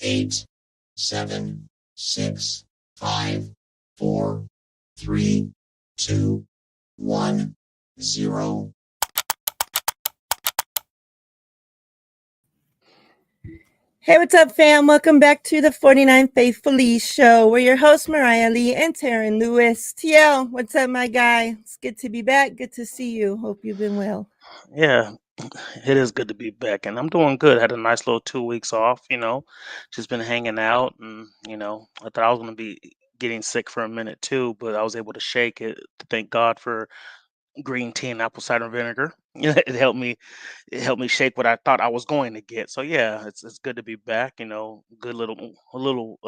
8, 7, 6, 5, 4, 3, 2, 1, 0. Hey, what's up, fam? Welcome back to the 49 Faithfully Show. We're your hosts, Miriah Lee and Teran Lewis. TL, what's up, my guy? It's good to be back. Good to see you. Hope you've been well. Yeah, it is good to be back, and I'm doing good. Had a nice little 2 weeks off, just been hanging out, and I thought I was gonna be getting sick for a minute too, but I was able to shake it. Thank God for green tea and apple cider vinegar. It helped me shake what I thought I was going to get. So yeah, it's good to be back. Good little a little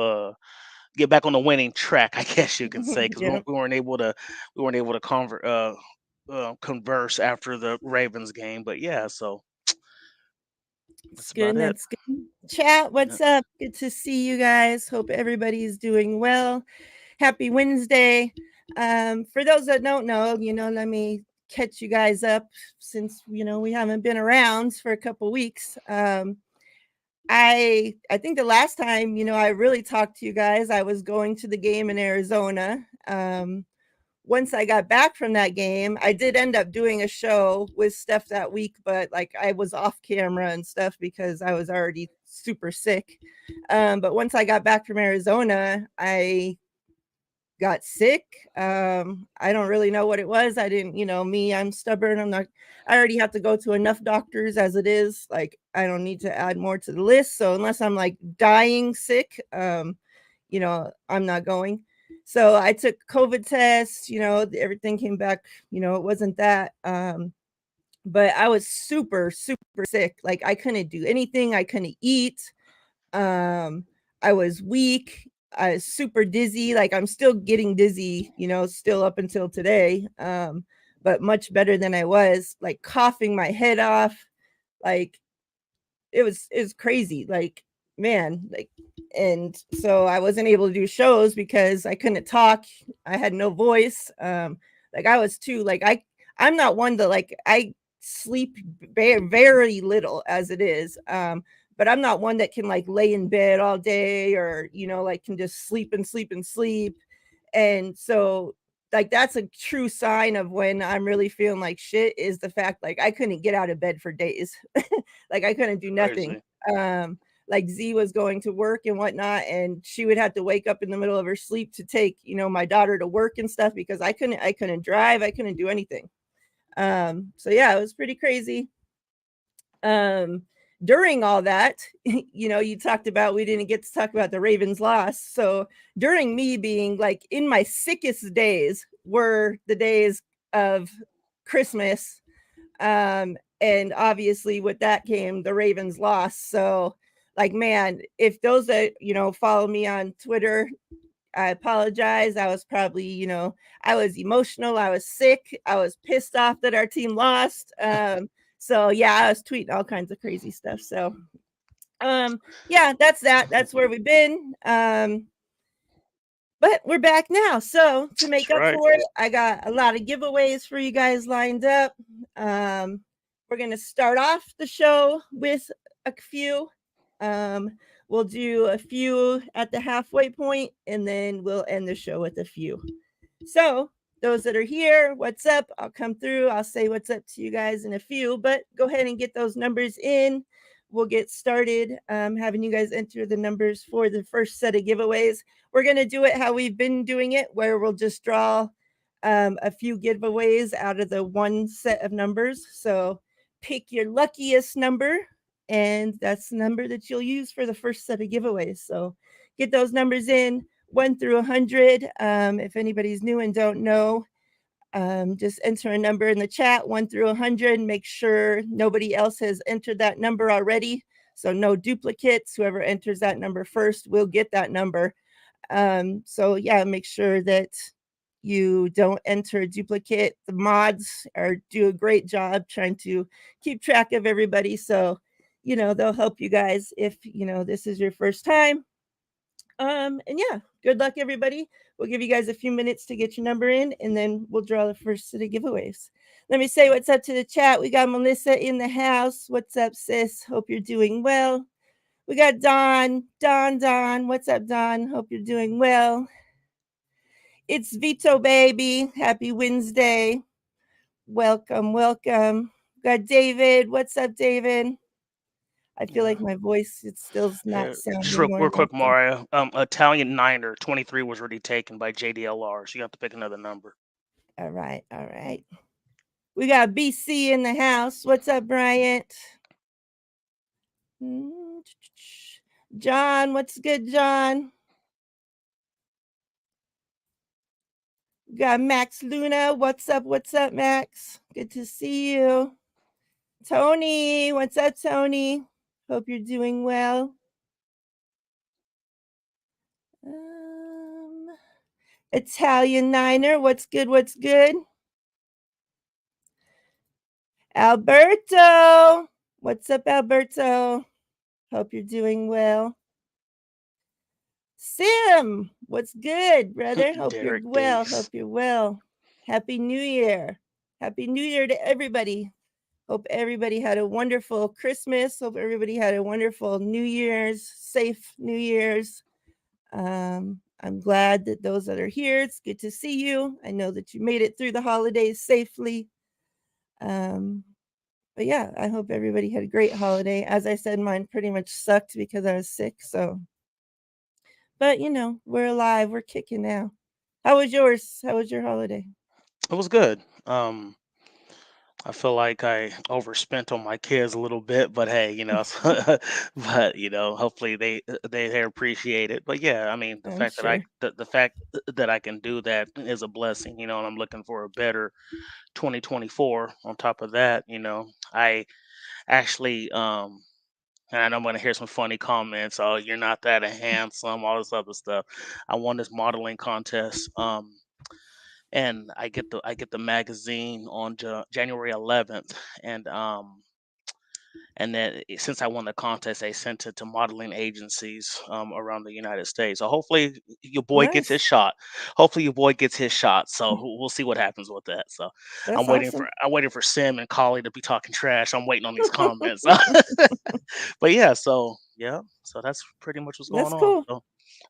get back on the winning track, I guess you can say, because Yeah, we weren't able to converse after the Ravens game. But yeah, so it's that's about good. it. That's good. Chat, Yeah. what's up? Good to see you guys. Hope everybody's doing well. Happy Wednesday. For those that don't know, let me catch you guys up since, we haven't been around for a couple weeks. I think the last time, I really talked to you guys, I was going to the game in Arizona. Once I got back from that game, I did end up doing a show with Steph that week, but like I was off camera and stuff because I was already super sick. But once I got back from Arizona, I got sick. I don't really know what it was. I didn't, me, I'm stubborn. I already have to go to enough doctors as it is. Like, I don't need to add more to the list. So unless I'm like dying sick, I'm not going. So I took COVID tests, everything came back, it wasn't that. But I was super, super sick. Like I couldn't do anything. I couldn't eat. I was weak. I was super dizzy. Like I'm still getting dizzy, still up until today. But much better than I was. Like coughing my head off. Like it was crazy. Like man, like and so I wasn't able to do shows because I couldn't talk. I had no voice. Like I was too. Like I'm not one to like I sleep very, very little as it is. But I'm not one that can like lay in bed all day or like can just sleep and sleep and sleep. And so like that's a true sign of when I'm really feeling like shit is the fact like I couldn't get out of bed for days. Like I couldn't do nothing. Crazy. Um like Z was going to work and whatnot, and she would have to wake up in the middle of her sleep to take, my daughter to work and stuff because I couldn't drive, I couldn't do anything. So yeah, it was pretty crazy. Um, During all that, you talked about we didn't get to talk about the Ravens loss. So during me being like in my sickest days were the days of Christmas. And obviously with that came the Ravens loss. So like man, if those that follow me on Twitter, I apologize. I was probably, I was emotional. I was sick. I was pissed off that our team lost. So yeah, I was tweeting all kinds of crazy stuff. So yeah, that's that. That's where we've been. But we're back now. So to make That's up right. for it, I got a lot of giveaways for you guys lined up. We're gonna start off the show with a few. Um, we'll do a few at the halfway point, and then we'll end the show with a few. So those that are here, what's up? I'll come through. I'll say what's up to you guys in a few, but go ahead and get those numbers in. We'll get started having you guys enter the numbers for the first set of giveaways. We're going to do it how we've been doing it, where we'll just draw a few giveaways out of the one set of numbers. So pick your luckiest number, and that's the number that you'll use for the first set of giveaways. So get those numbers in 1 through 100. If anybody's new and don't know, just enter a number in the chat 1 through 100. Make sure nobody else has entered that number already. So no duplicates. Whoever enters that number first will get that number. So yeah, make sure that you don't enter a duplicate. The mods do a great job trying to keep track of everybody. So, they'll help you guys if, this is your first time. And yeah, good luck, everybody. We'll give you guys a few minutes to get your number in, and then we'll draw the first set of giveaways. Let me say what's up to the chat. We got Melissa in the house. What's up, sis? Hope you're doing well. We got Don. What's up, Don? Hope you're doing well. It's Vito, baby. Happy Wednesday. Welcome. Got David. What's up, David? I feel like my voice, it's still not Just sounding real normal. quick, Mario. Italian Niner 23 was already taken by JDLR, so you have to pick another number. All right. We got BC in the house. What's up, Bryant? John, what's good, John? Got Max Luna. What's up, Max? Good to see you. Tony, what's up, Tony? Hope you're doing well. Italian Niner, what's good? Alberto, what's up, Alberto? Hope you're doing well. Sim, what's good, brother? Hope you're Derek well. Happy New Year. Happy New Year to everybody. Hope everybody had a wonderful Christmas. Hope everybody had a wonderful New Year's, safe New Year's. I'm glad that those that are here, it's good to see you. I know that you made it through the holidays safely. But yeah, I hope everybody had a great holiday. As I said, mine pretty much sucked because I was sick. So, but we're alive. We're kicking now. How was yours? How was your holiday? It was good. I feel like I overspent on my kids a little bit, but hey, but hopefully they appreciate it. But yeah, I mean, the I'm fact that I sure. the fact that I can do that is a blessing, and I'm looking for a better 2024. On top of that, I actually and I know I'm gonna hear some funny comments. Oh, you're not that handsome, all this other stuff. I won this modeling contest. And I get the magazine on January 11th, and then since I won the contest, they sent it to modeling agencies around the United States. So hopefully your boy gets his Nice. shot. Hopefully your boy gets his shot. So we'll see what happens with that. So That's I'm waiting for awesome. I'm waiting for Sim and Collie to be talking trash. I'm waiting on these comments. But yeah, so that's pretty much what's going That's on. cool. So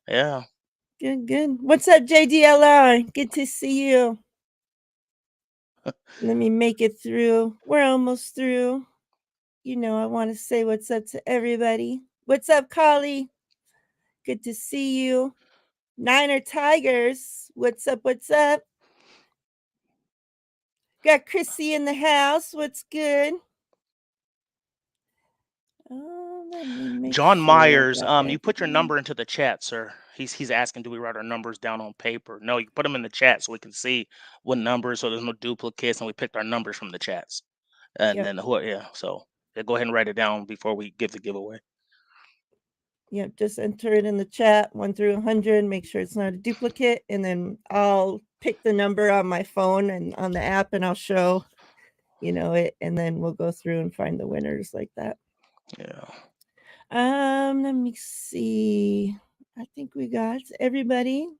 yeah. Good. What's up, JDLR? Good to see you. Let me make it through. We're almost through. I want to say what's up to everybody. What's up, Collie? Good to see you. Niner Tigers. What's up? Got Chrissy in the house. What's good? Oh, let me make John sure I Myers, got you put your everybody. number into the chat, sir. He's asking, do we write our numbers down on paper? No, you put them in the chat so we can see what numbers, so there's no duplicates, and we picked our numbers from the chats. And Yep. then yeah, so yeah, go ahead and write it down before we give the giveaway. Yep. Just enter it in the chat, 1 through 100. Make sure it's not a duplicate, and then I'll pick the number on my phone and on the app, and I'll show it, and then we'll go through and find the winners like that. Yeah. Let me see. I think we got everybody.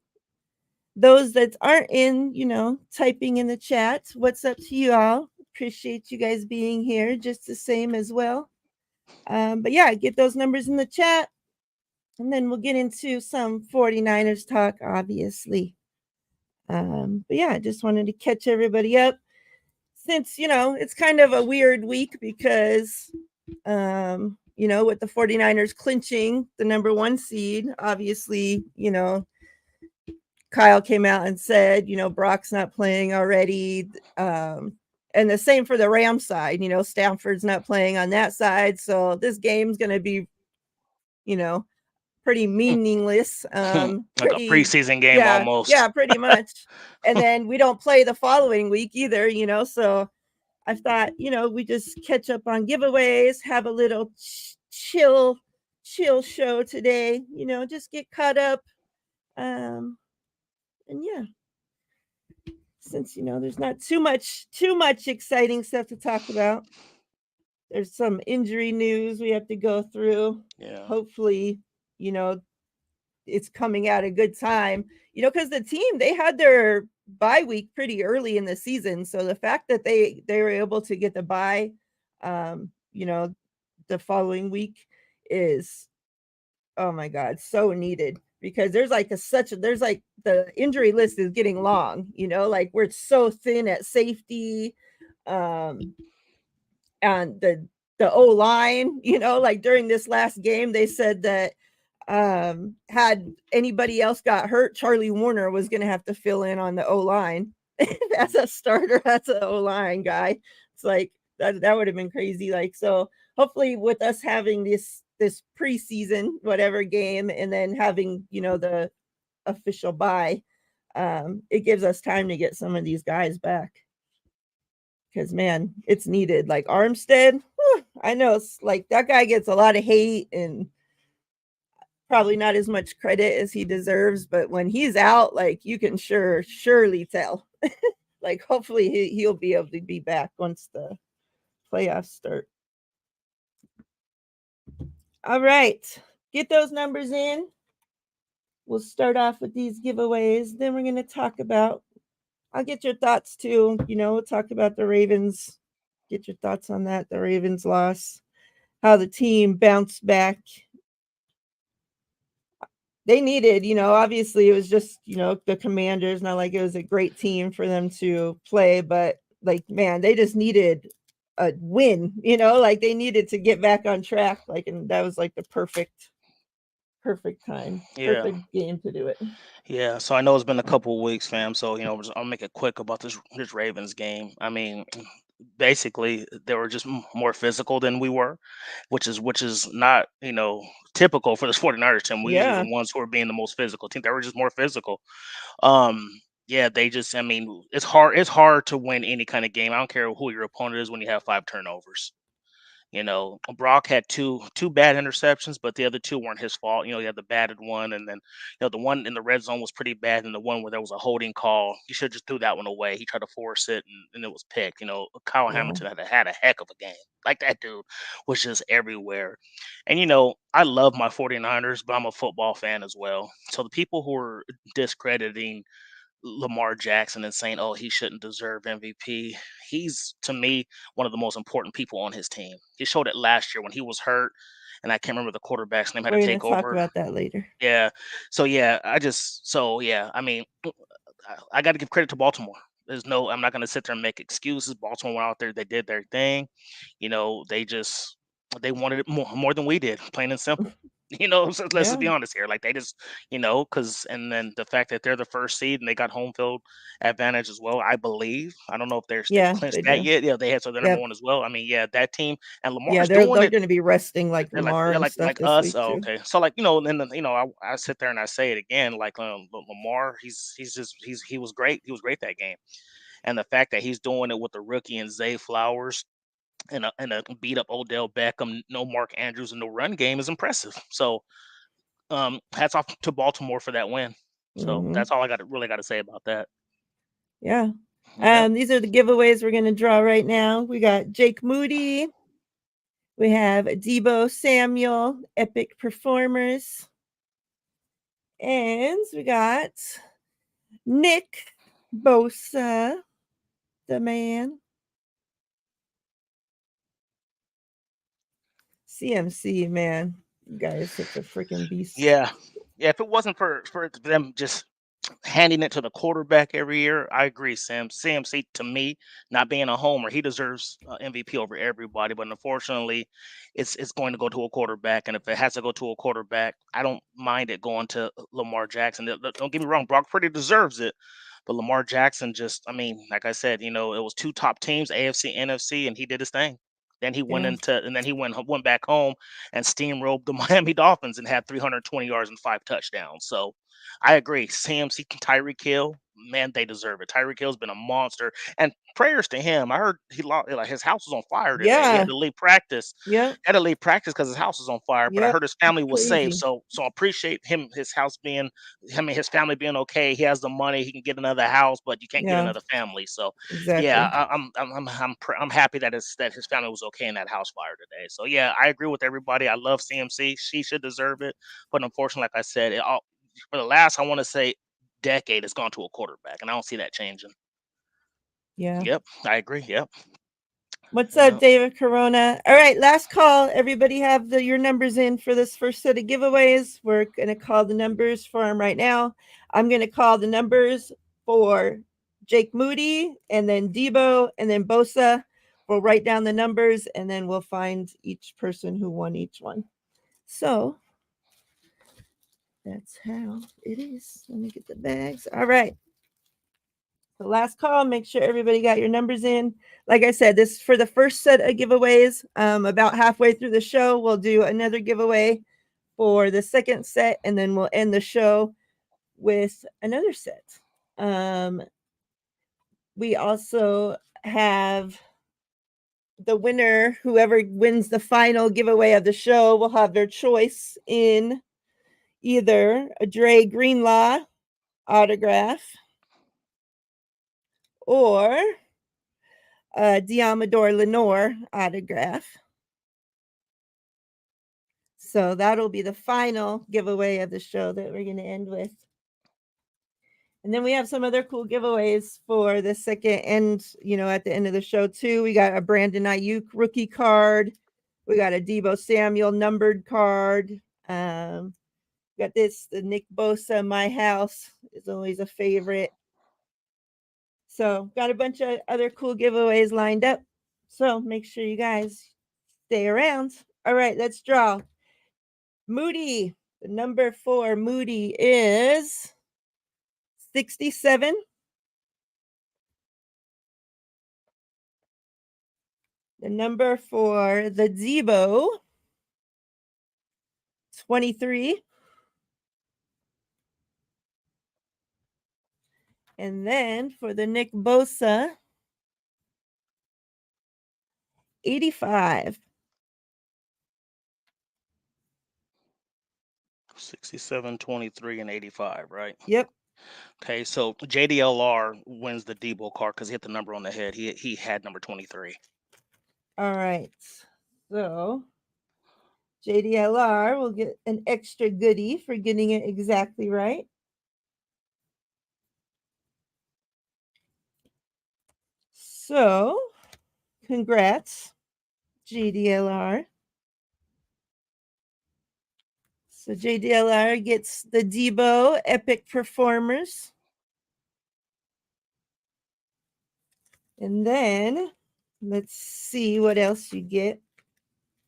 Those that aren't in, typing in the chat, what's up to you all? Appreciate you guys being here just the same as well. But yeah, get those numbers in the chat, and then we'll get into some 49ers talk, obviously. But yeah, I just wanted to catch everybody up since, it's kind of a weird week because, with the 49ers clinching the number 1 seed, obviously, Kyle came out and said, Brock's not playing already. And the same for the Rams side, Stanford's not playing on that side. So this game's going to be, pretty meaningless. Like a preseason game almost. Yeah, pretty much. And then we don't play the following week either, so I thought, we just catch up on giveaways, have a little chill show today, just get caught up. And yeah, since there's not too much exciting stuff to talk about. There's some injury news we have to go through. Yeah. Hopefully, it's coming at a good time. Because the team, they had their bye week pretty early in the season. So the fact that they were able to get the bye, the following week is Oh my god, so needed because there's like there's like the injury list is getting long, like we're so thin at safety. Um and the O line, like during this last game, they said that had anybody else got hurt, Charlie Warner was going to have to fill in on the O line. That's a starter. That's an O line guy. It's like that would have been crazy. Like, so hopefully with us having this preseason whatever game and then having the official bye, it gives us time to get some of these guys back because man, it's needed. Like Armstead, I know it's like that guy gets a lot of hate and probably not as much credit as he deserves, but when he's out, like you can surely tell. Like hopefully he'll be able to be back once the playoffs start. All right, get those numbers in. We'll start off with these giveaways. Then we're going to talk about, I'll get your thoughts too. We'll talk about the Ravens. Get your thoughts on that. The Ravens loss, how the team bounced back. They needed, obviously it was just, the Commanders, not like it was a great team for them to play, but like, man, they just needed a win, like they needed to get back on track. Like, and that was like the perfect time, Yeah. perfect game to do it. Yeah, so I know it's been a couple of weeks, fam. So I'll make it quick about this Ravens game. I mean, basically they were just more physical than we were, which is not typical for this 49ers team. We're usually Yeah. the ones who are being the most physical team. They were just more physical. Um, yeah, they just. I mean, it's hard to win any kind of game. I don't care who your opponent is when you have 5 turnovers. Brock had two bad interceptions, but the other two weren't his fault. He had the batted one, and then the one in the red zone was pretty bad, and the one where there was a holding call, he should just threw that one away. He tried to force it, and it was picked. Kyle Yeah. Hamilton had a heck of a game. Like that dude was just everywhere. And I love my 49ers, but I'm a football fan as well. So the people who are discrediting Lamar Jackson and saying, "Oh, he shouldn't deserve MVP." He's to me one of the most important people on his team. He showed it last year when he was hurt, and I can't remember the quarterback's name had to We're going take to talk over. about that later. Yeah. So yeah, I mean, I got to give credit to Baltimore. I'm not going to sit there and make excuses. Baltimore went out there, they did their thing. They wanted it more than we did, plain and simple. So let's just Yeah. be honest here. Like they just, because and then the fact that they're the first seed and they got home field advantage as well. I believe. I don't know if they've Yeah, clinched they that do. yet. Yeah, they had so they're number Yep. one as well. I mean, yeah, that team and Yeah, Lamar's they're doing they're it. going to be resting like Lamar They're and like stuff this us. week Oh, too. okay. So then I sit there and I say it again. Like Lamar, he was great. He was great that game. And the fact that he's doing it with the rookie and Zay Flowers and a beat up Odell Beckham, no Mark Andrews in the run game is impressive. So hats off to Baltimore for that win. So Mhm. that's all I really got to say about that. Yeah. Yep. These are the giveaways we're going to draw right now. We got Jake Moody. We have Debo Samuel, Epic Performers. And we got Nick Bosa, the man. CMC, man. You guy is such a freaking beast. Yeah. Yeah. If it wasn't for them just handing it to the quarterback every year, I agree, Sam. CMC to me, not being a homer, he deserves MVP over everybody. But unfortunately, it's going to go to a quarterback, and if it has to go to a quarterback, I don't mind it going to Lamar Jackson. Don't get me wrong, Brock Purdy deserves it, but Lamar Jackson just, I mean, like I said, it was two top teams, AFC, NFC, and he did his thing. Yeah. And then he went back home and steamrolled the Miami Dolphins and had 320 yards and 5 touchdowns. So I agree. CMC, Tyreek Hill, man, they deserve it. Tyreek Hill's been a monster, and prayers to him. I heard he lost, like his house was on fire today. He had Yeah. to leave practice. Yep. Had to leave practice because his house was on fire. But I Yep. heard his family was safe. Crazy. So I appreciate him, his house being, I mean, his family being okay. He has the money. He can get another house, but you can't get Yeah. another family. So yeah, Exactly. I'm happy that his family was okay in that house fire today. So yeah, I agree with everybody. I love CMC. She should deserve it, but unfortunately, like I said, for the last, I want to say, decade, it's gone to a quarterback, and I don't see that changing. Yeah. Yep, I agree. Yep. What's Yeah. up, David Corona? All right, last call. Everybody have your numbers in for this first set of giveaways. We're going to call the numbers for them right now. I'm going to call the numbers for Jake Moody and then Debo and then Bosa. We'll write down the numbers and then we'll find each person who won each one. So that's how it is. Let me get the bags. All right. The last call, make sure everybody got your numbers in. Like I said, this is for the first set of giveaways. About halfway through the show, we'll do another giveaway for the second set, and then we'll end the show with another set. We also have the winner, whoever wins the final giveaway of the show, will have their choice in either a Dre Greenlaw autograph or Diamador Lenore autograph. So that'll be the final giveaway of the show that we're going to end with. And then we have some other cool giveaways for the second and, at the end of the show too. We got a Brandon Ayuk rookie card. We got a Debo Samuel numbered card. Got this, the Nick Bosa My House is always a favorite. So got a bunch of other cool giveaways lined up. So make sure you guys stay around. All right, let's draw. Moody, the number for Moody is 67. The number for the Debo, 23. And then for the Nick Bosa, 85. 67, 23, and 85, right? Yep. Okay, so JDLR wins the Debo card because he hit the number on the head. He had number 23. All right. So JDLR will get an extra goodie for getting it exactly right. So congrats, JDLR. So JDLR gets the Debo Epic Performers. And then let's see what else you get.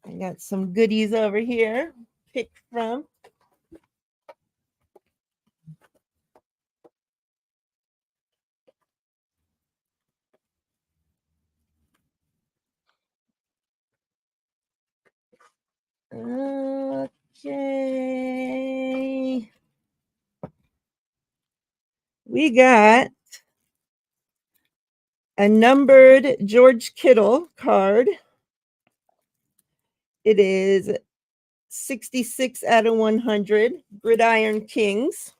I got some goodies over here. Pick from. Okay. We got a numbered George Kittle card. It is 66 out of 100, Gridiron Kings.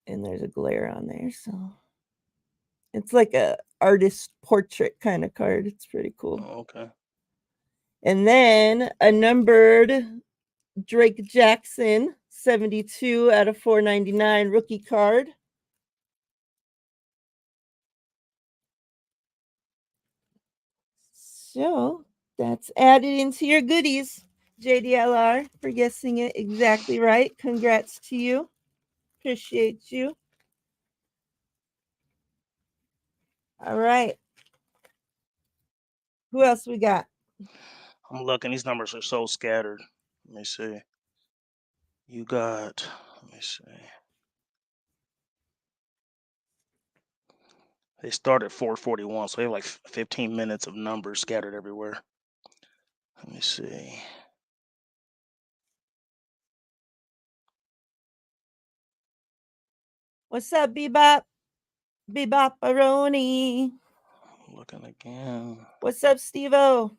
And there's a glare on there, so it's like a artist portrait kind of card. It's pretty cool. Oh, okay. And then a numbered Drake Jackson, 72 out of 499 rookie card. So that's added into your goodies, JDLR, for guessing it exactly right. Congrats to you. Appreciate you. All right. Who else we got? I'm looking. These numbers are so scattered. Let me see. You got, let me see. They start at 441, so they have like 15 minutes of numbers scattered everywhere. Let me see. What's up, Bebop? Bebop-aroni. Looking again. What's up, Steve-O?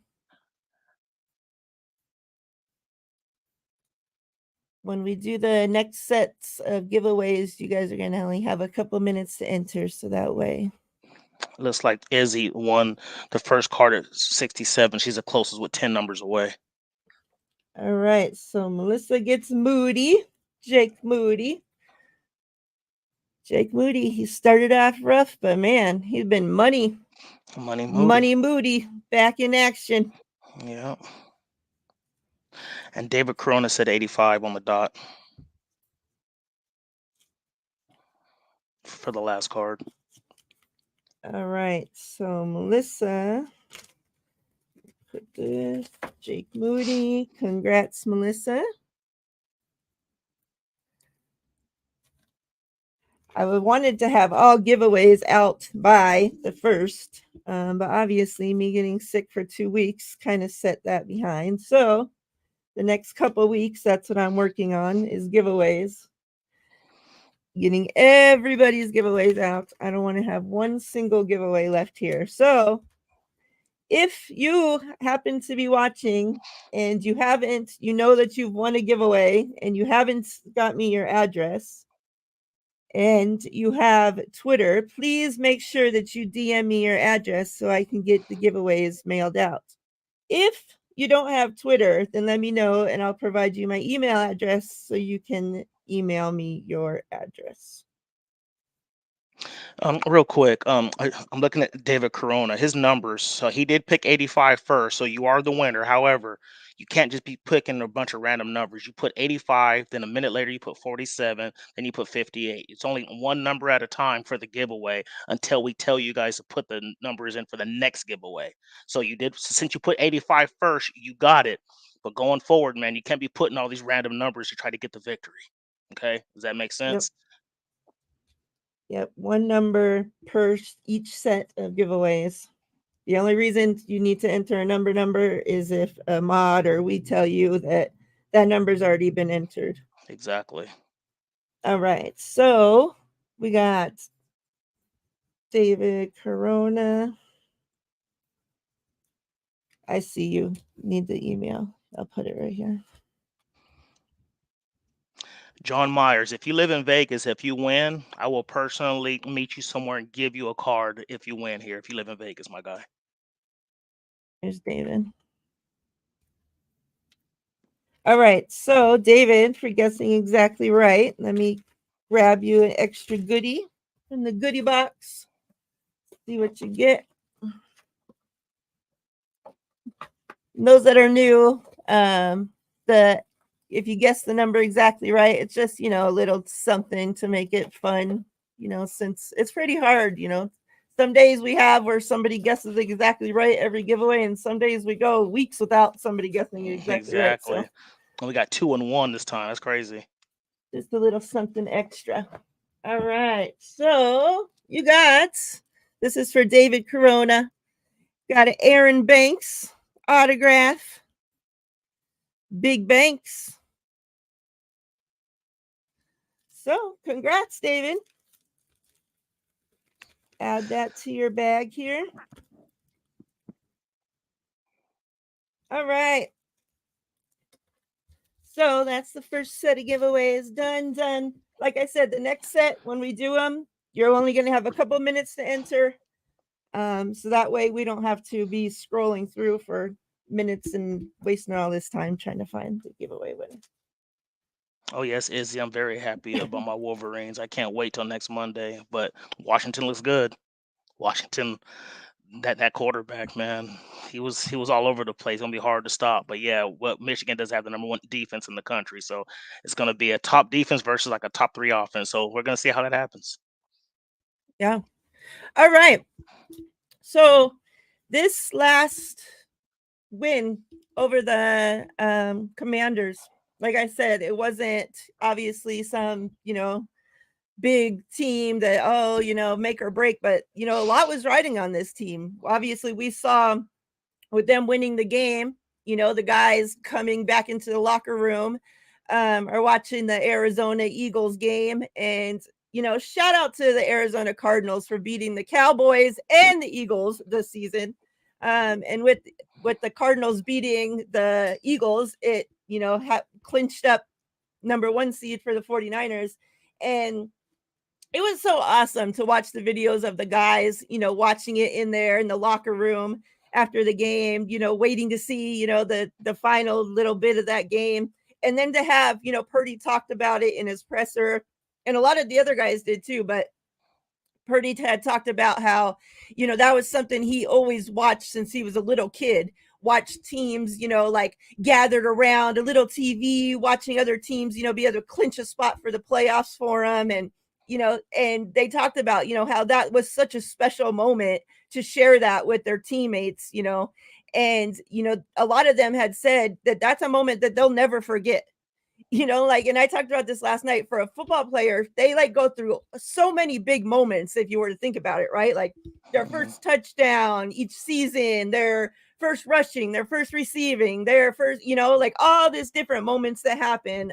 When we do the next sets of giveaways, you guys are going to only have a couple minutes to enter, so that way. Looks like Izzy won the first card at 67. She's the closest with 10 numbers away. All right, so Melissa gets Moody, Jake Moody. Jake Moody, he started off rough, but man, he's been money Moody back in action. Yeah. And David Corona said 85 on the dot for the last card. All right, so Melissa, put this, Jake Moody, congrats, Melissa. I wanted to have all giveaways out by the 1st, but obviously me getting sick for 2 weeks kind of set that behind. So the next couple weeks, that's what I'm working on is giveaways. Getting everybody's giveaways out. I don't want to have one single giveaway left here. So if you happen to be watching and you know that you've won a giveaway and you haven't got me your address and you have Twitter, please make sure that you DM me your address so I can get the giveaways mailed out. If you don't have Twitter, then let me know and I'll provide you my email address so you can email me your address. Real quick, I'm looking at David Corona. His numbers. So he did pick 85 first, so you are the winner. However, you can't just be picking a bunch of random numbers. You put 85, then a minute later you put 47, then you put 58. It's only one number at a time for the giveaway until we tell you guys to put the numbers in for the next giveaway. So you did, since you put 85 first, you got it. But going forward, man, you can't be putting all these random numbers to try to get the victory. Okay, does that make sense? Yep, one number per each set of giveaways. The only reason you need to enter a number is if a mod or we tell you that that number's already been entered. Exactly. All right, so we got David Corona. I see you need the email. I'll put it right here. John Myers, if you live in Vegas, if you win, I will personally meet you somewhere and give you a card if you win here. If you live in Vegas, my guy. Here's David. All right, so David, for guessing exactly right, let me grab you an extra goodie in the goodie box. See what you get. Those that are new, if you guess the number exactly right, it's just, a little something to make it fun, since it's pretty hard, some days we have where somebody guesses exactly right every giveaway, and some days we go weeks without somebody guessing exactly right. So And we got 2 and 1 this time. That's crazy. Just a little something extra. All right, so you got, this is for David Corona, got an Aaron Banks autograph. Big Banks. So, congrats, David. Add that to your bag here. All right. So, that's the first set of giveaways done. Like I said, the next set, when we do them, you're only going to have a couple minutes to enter. So that way we don't have to be scrolling through for minutes and wasting all this time trying to find the giveaway winner. Oh yes, Izzy, I'm very happy about my Wolverines. I can't wait till next Monday. But Washington looks good. Washington, that quarterback, man, he was all over the place. It's gonna be hard to stop. But yeah, Michigan does have the number 1 defense in the country, so it's gonna be a top defense versus like a top 3 offense. So we're gonna see how that happens. Yeah. All right. So this last win over the Commanders, like I said, it wasn't obviously some, big team that, make or break, but, a lot was riding on this team. Obviously, we saw with them winning the game, the guys coming back into the locker room are watching the Arizona Eagles game. And, shout out to the Arizona Cardinals for beating the Cowboys and the Eagles this season. And with the Cardinals beating the Eagles, it, clinched up number 1 seed for the 49ers. And it was so awesome to watch the videos of the guys, watching it in there in the locker room after the game, waiting to see, the final little bit of that game. And then to have, Purdy talked about it in his presser, and a lot of the other guys did too, but Purdy had talked about how, that was something he always watched since he was a little kid. Watch teams, like gathered around a little TV, watching other teams, be able to clinch a spot for the playoffs for them. And they talked about, how that was such a special moment to share that with their teammates, and, a lot of them had said that that's a moment that they'll never forget. And I talked about this last night. For a football player, they like go through so many big moments if you were to think about it, right? Like their first touchdown each season, their first rushing, their first receiving, their first, like all these different moments that happen.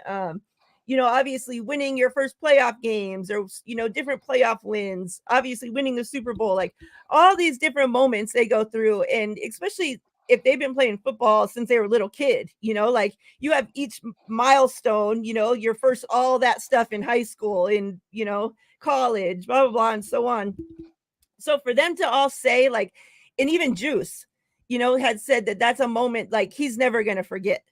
Obviously winning your first playoff games, or different playoff wins, obviously winning the Super Bowl, like all these different moments they go through. And especially if they've been playing football since they were a little kid, like you have each milestone, your first, all that stuff in high school, in, college, blah, blah, blah, and so on. So for them to all say, like, and even Juice, had said that that's a moment like he's never going to forget.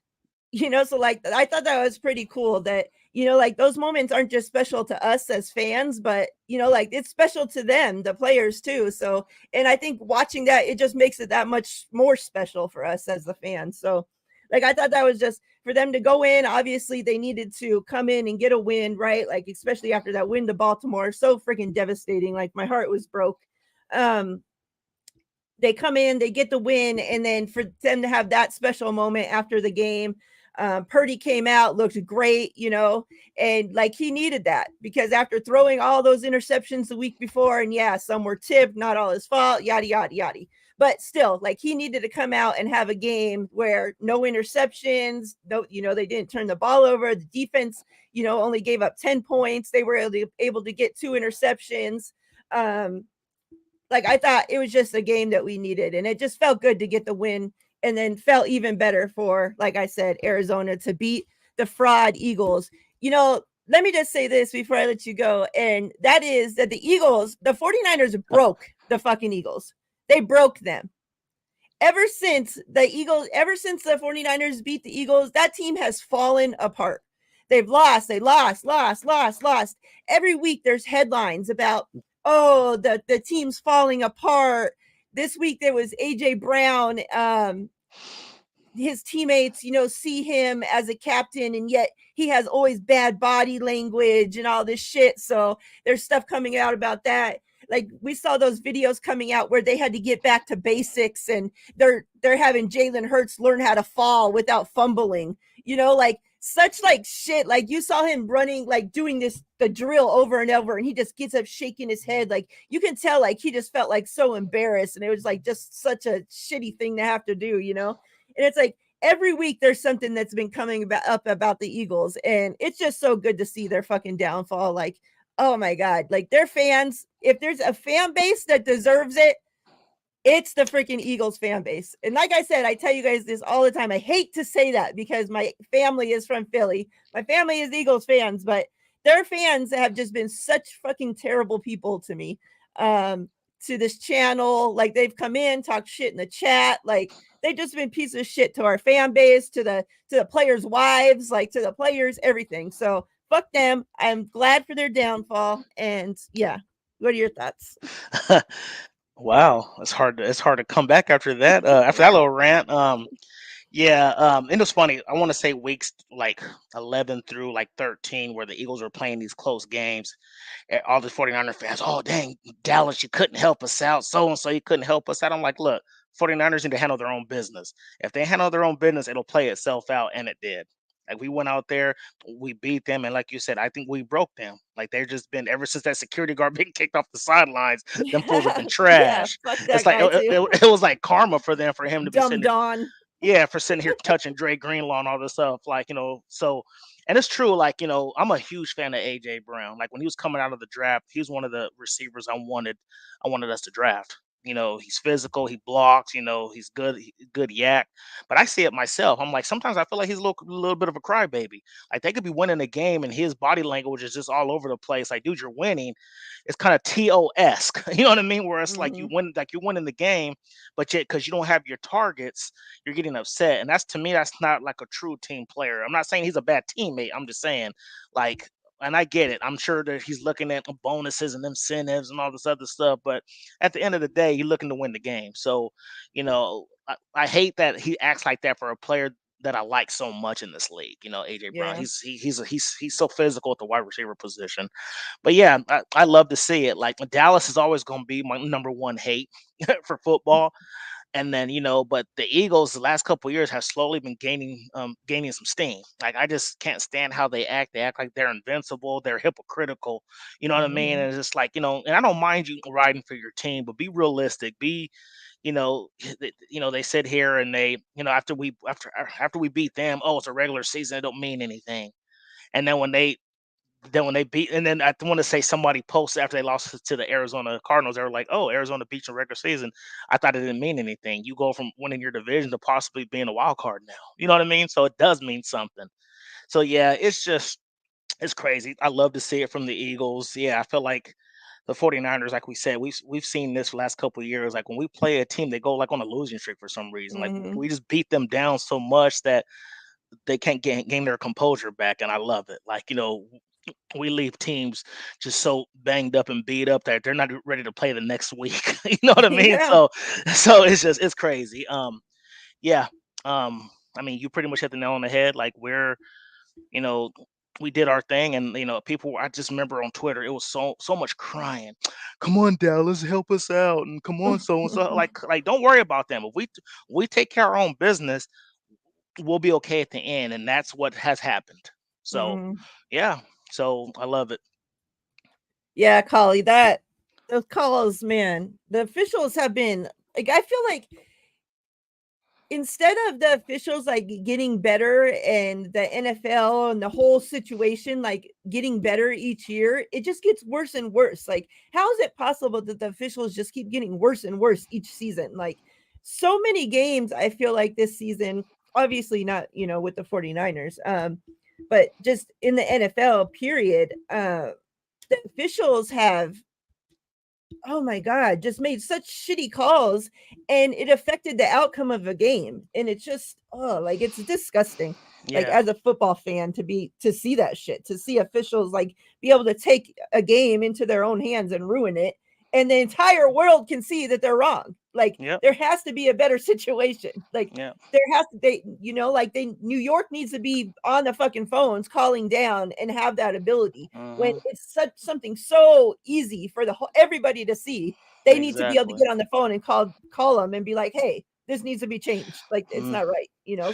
So like I thought that was pretty cool that, like those moments aren't just special to us as fans, but like it's special to them, the players too. So, and I think watching that, it just makes it that much more special for us as the fans. So like I thought that was just for them to go in. Obviously they needed to come in and get a win, right? Like especially after that win to Baltimore, so freaking devastating. Like my heart was broke. They come in, they get the win, and then for them to have that special moment after the game, Purdy came out, looked great, and like he needed that, because after throwing all those interceptions the week before, and yeah, some were tipped, not all his fault, yada, yada, yada. But still, like he needed to come out and have a game where no interceptions, no, they didn't turn the ball over. The defense, only gave up 10 points. They were able to get 2 interceptions. Like I thought it was just a game that we needed, and it just felt good to get the win, and then felt even better for, like I said, Arizona to beat the fraud Eagles. Let me just say this before I let you go, and that is that the 49ers broke the fucking Eagles. They broke them. Ever since the 49ers beat the Eagles, that team has fallen apart. They've lost. Every week there's headlines about, oh, the team's falling apart. This week there was AJ Brown. His teammates, see him as a captain, and yet he has always bad body language and all this shit. So there's stuff coming out about that. Like we saw those videos coming out where they had to get back to basics, and they're having Jalen Hurts learn how to fall without fumbling. Like such like shit. Like you saw him running, like doing the drill over and over, and he just gets up shaking his head. Like you can tell, like he just felt like so embarrassed, and it was like just such a shitty thing to have to do. And it's like every week there's something that's been coming up about the Eagles, and it's just so good to see their fucking downfall. Like, oh my God, like their fans, if there's a fan base that deserves it, it's the freaking Eagles fan base. And like I said, I tell you guys this all the time. I hate to say that because my family is from Philly. My family is Eagles fans, but their fans have just been such fucking terrible people to me. To this channel, like they've come in, talk shit in the chat, like they've just been pieces of shit to our fan base, to the players' wives, like to the players, everything. So fuck them. I'm glad for their downfall. And yeah, what are your thoughts? Wow, it's hard to come back after that. After that little rant. Yeah, and it was funny. I want to say weeks like 11 through like 13, where the Eagles were playing these close games. All the 49er fans, oh dang, Dallas, you couldn't help us out. So and so, you couldn't help us out. I'm like, look, 49ers need to handle their own business. If they handle their own business, it'll play itself out, and it did. Like we went out there, we beat them, and like you said, I think we broke them. Like they've just been ever since that security guard being kicked off the sidelines. Them fools have been Yeah, trash. fuck It's that like guy too. it was like karma for them, for him to be Dumb sitting there, Don. yeah, for sitting here touching Dre Greenlaw and all this stuff, like, so, and it's true, like, I'm a huge fan of AJ Brown. Like when he was coming out of the draft, he was one of the receivers I wanted us to draft. He's physical, he blocks, he's good, good yak. But I see it myself. I'm like, sometimes I feel like he's a little bit of a crybaby. Like they could be winning the game and his body language is just all over the place. Like, dude, you're winning. It's kind of TO-esque. You know what I mean? Where it's like Mm-hmm. you're winning the game, but yet because you don't have your targets, you're getting upset. And that's, to me, that's not like a true team player. I'm not saying he's a bad teammate. I'm just saying, like, and I get it. I'm sure that he's looking at bonuses and incentives and all this other stuff, but at the end of the day, you're looking to win the game. So, I hate that he acts like that for a player that I like so much in this league. AJ Brown. Yeah. He's so physical at the wide receiver position. But yeah, I love to see it. Like Dallas is always going to be my number one hate for football. And then, but the Eagles the last couple of years have slowly been gaining some steam. Like I just can't stand how they act. They act like they're invincible. They're hypocritical. You know what I mean? Mhm. And it's just like, and I don't mind you riding for your team, but be realistic. Be, they sit here and they, after we beat them, oh, it's a regular season. It don't mean anything. And then when they beat, and then I want to say somebody posted after they lost to the Arizona Cardinals, they were like, "Oh, Arizona beat your regular season." I thought it didn't mean anything. You go from winning your division to possibly being a wild card now. You know what I mean? So it does mean something. So yeah, it's crazy. I love to see it from the Eagles. Yeah, I feel like the 49ers, like we said, we've seen this for the last couple of years. Like when we play a team, they go like on a losing streak for some reason. Like Mhm. we just beat them down so much that they can't gain their composure back, and I love it. Like we leave teams just so banged up and beat up that they're not ready to play the next week. You know what I mean? Yeah. So it's crazy. Yeah. I mean, you pretty much hit the nail on the head. Like you know, we did our thing, and people. I just remember on Twitter, it was so much crying. Come on, Dallas, help us out, and come on, so and so. Like, don't worry about them. If we take care of our own business, we'll be okay at the end, and that's what has happened. So, Mhm. yeah. So I love it. Yeah, Collie, that those calls, man, the officials have been like, I feel like instead of the officials like getting better and the NFL and the whole situation like getting better each year, it just gets worse and worse. Like, how is it possible that the officials just keep getting worse and worse each season? Like, so many games, I feel like this season, obviously not, with the 49ers, but just in the NFL, period, the officials have, oh my god, just made such shitty calls, and it affected the outcome of a game, and it's just, oh, like, it's disgusting, like, Yeah. as a football fan to see that shit, to see officials like be able to take a game into their own hands and ruin it, and the entire world can see that they're wrong. Like, Yep. there has to be a better situation. Like, Yep. there has to, like, New York needs to be on the fucking phones calling down and have that ability when Hmm. it's such something so easy for the whole everybody to see. They need to be able to Exactly. get on the phone and call them and be like, "Hey, this needs to be changed. Like, it's Mm. not right."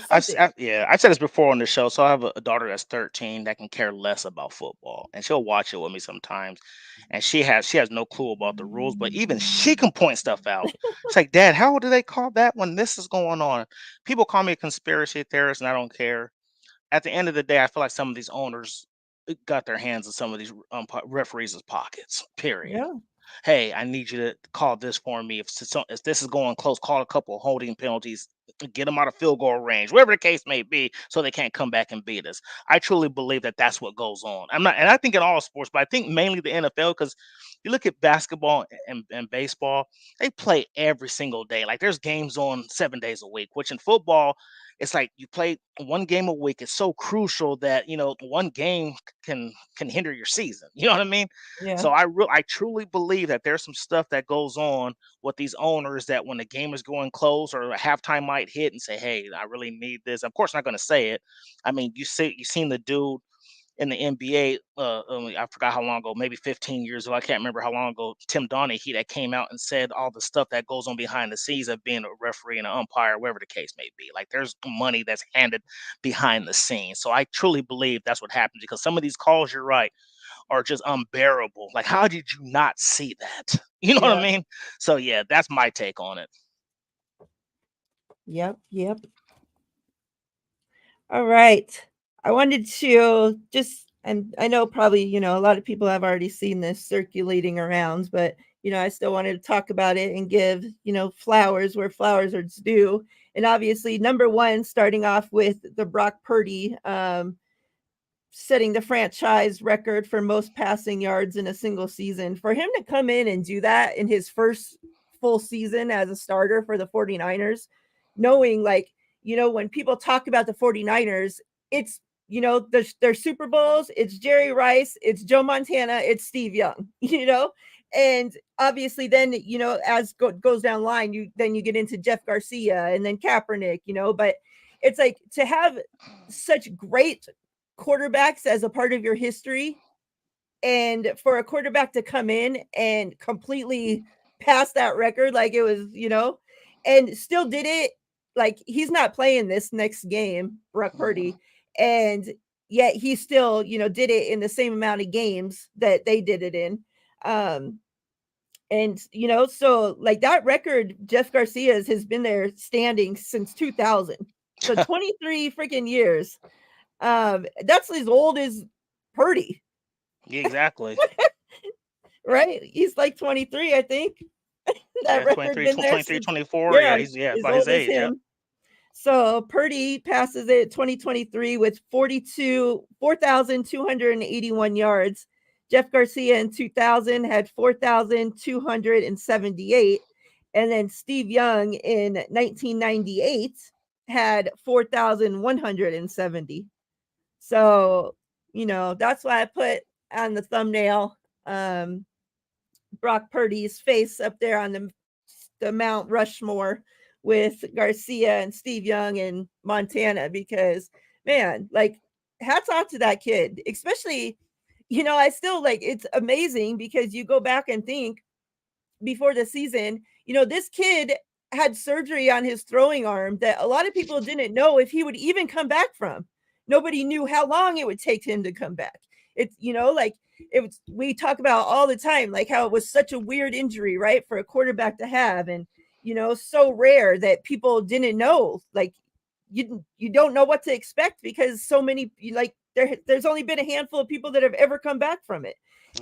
Something. Yeah, I've said this before on the show. So I have a daughter that's 13 that can care less about football, and she'll watch it with me sometimes. And she has no clue about the rules, but even she can point stuff out. It's like, Dad, how do they call that when this is going on? People call me a conspiracy theorist, and I don't care. At the end of the day, I feel like some of these owners got their hands in some of these referees' pockets. Period. Yeah. Hey, I need you to call this for me. If this is going close, call a couple of holding penalties, get them out of field goal range, whatever the case may be, so they can't come back and beat us. I truly believe that that's what goes on. I'm not, and I think in all sports, but I think mainly the NFL because you look at basketball and baseball, they play every single day. Like there's games on 7 days a week, which in football, it's like you play one game a week. It's so crucial that one game can hinder your season. You know what I mean? Yeah. So I truly believe that there's some stuff that goes on with these owners that when the game is going close or a halftime might hit and say, "Hey, I really need this." Of course, not going to say it. I mean, you seen the dude in the NBA. I forgot how long ago, maybe 15 years ago. I can't remember how long ago. Tim Donaghy that came out and said all the stuff that goes on behind the scenes of being a referee and an umpire, whatever the case may be. Like there's money that's handed behind the scenes. So I truly believe that's what happens because some of these calls, you're right, are just unbearable. Like, how did you not see that? You know what I Yeah. mean? So yeah, that's my take on it. Yep. Yep. All right. I wanted to just, and I know probably, a lot of people have already seen this circulating around, but, I still wanted to talk about it and give, flowers where flowers are due. And obviously, number one, starting off with the Brock Purdy, setting the franchise record for most passing yards in a single season. For him to come in and do that in his first full season as a starter for the 49ers, knowing like, when people talk about the 49ers, it's their Super Bowls, it's Jerry Rice, it's Joe Montana, it's Steve Young, and obviously then, as goes down line, you get into Jeff Garcia and then Kaepernick, but it's like to have such great quarterbacks as a part of your history, and for a quarterback to come in and completely pass that record like it was, and still did it. Like he's not playing this next game, Brock Purdy, and yet he still, did it in the same amount of games that they did it in. And so like that record, Jeff Garcia's has been there standing since 2000. So 23 freaking years. That's as old as Purdy. Exactly. Right? He's like 23, I think. That Yeah, record 23, been there 23, since, 24. yeah, Yeah, he's as about his old as age. Yeah. him. So Purdy passes it 2023 with 4,281 yards. Jeff Garcia in 2000 had 4,278. And then Steve Young in 1998 had 4,170. So, that's why I put on the thumbnail Brock Purdy's face up there on the Mount Rushmore with Garcia and Steve Young and Montana, because man, like hats off to that kid, especially, I still like, it's amazing because you go back and think before the season, this kid had surgery on his throwing arm that a lot of people didn't know if he would even come back from. Nobody knew how long it would take him to come back. It's, like it was, we talk about all the time, like how it was such a weird injury, right? For a quarterback to have, and, so rare that people didn't know, like you don't know what to expect because so many, like there's only been a handful of people that have ever come back from it.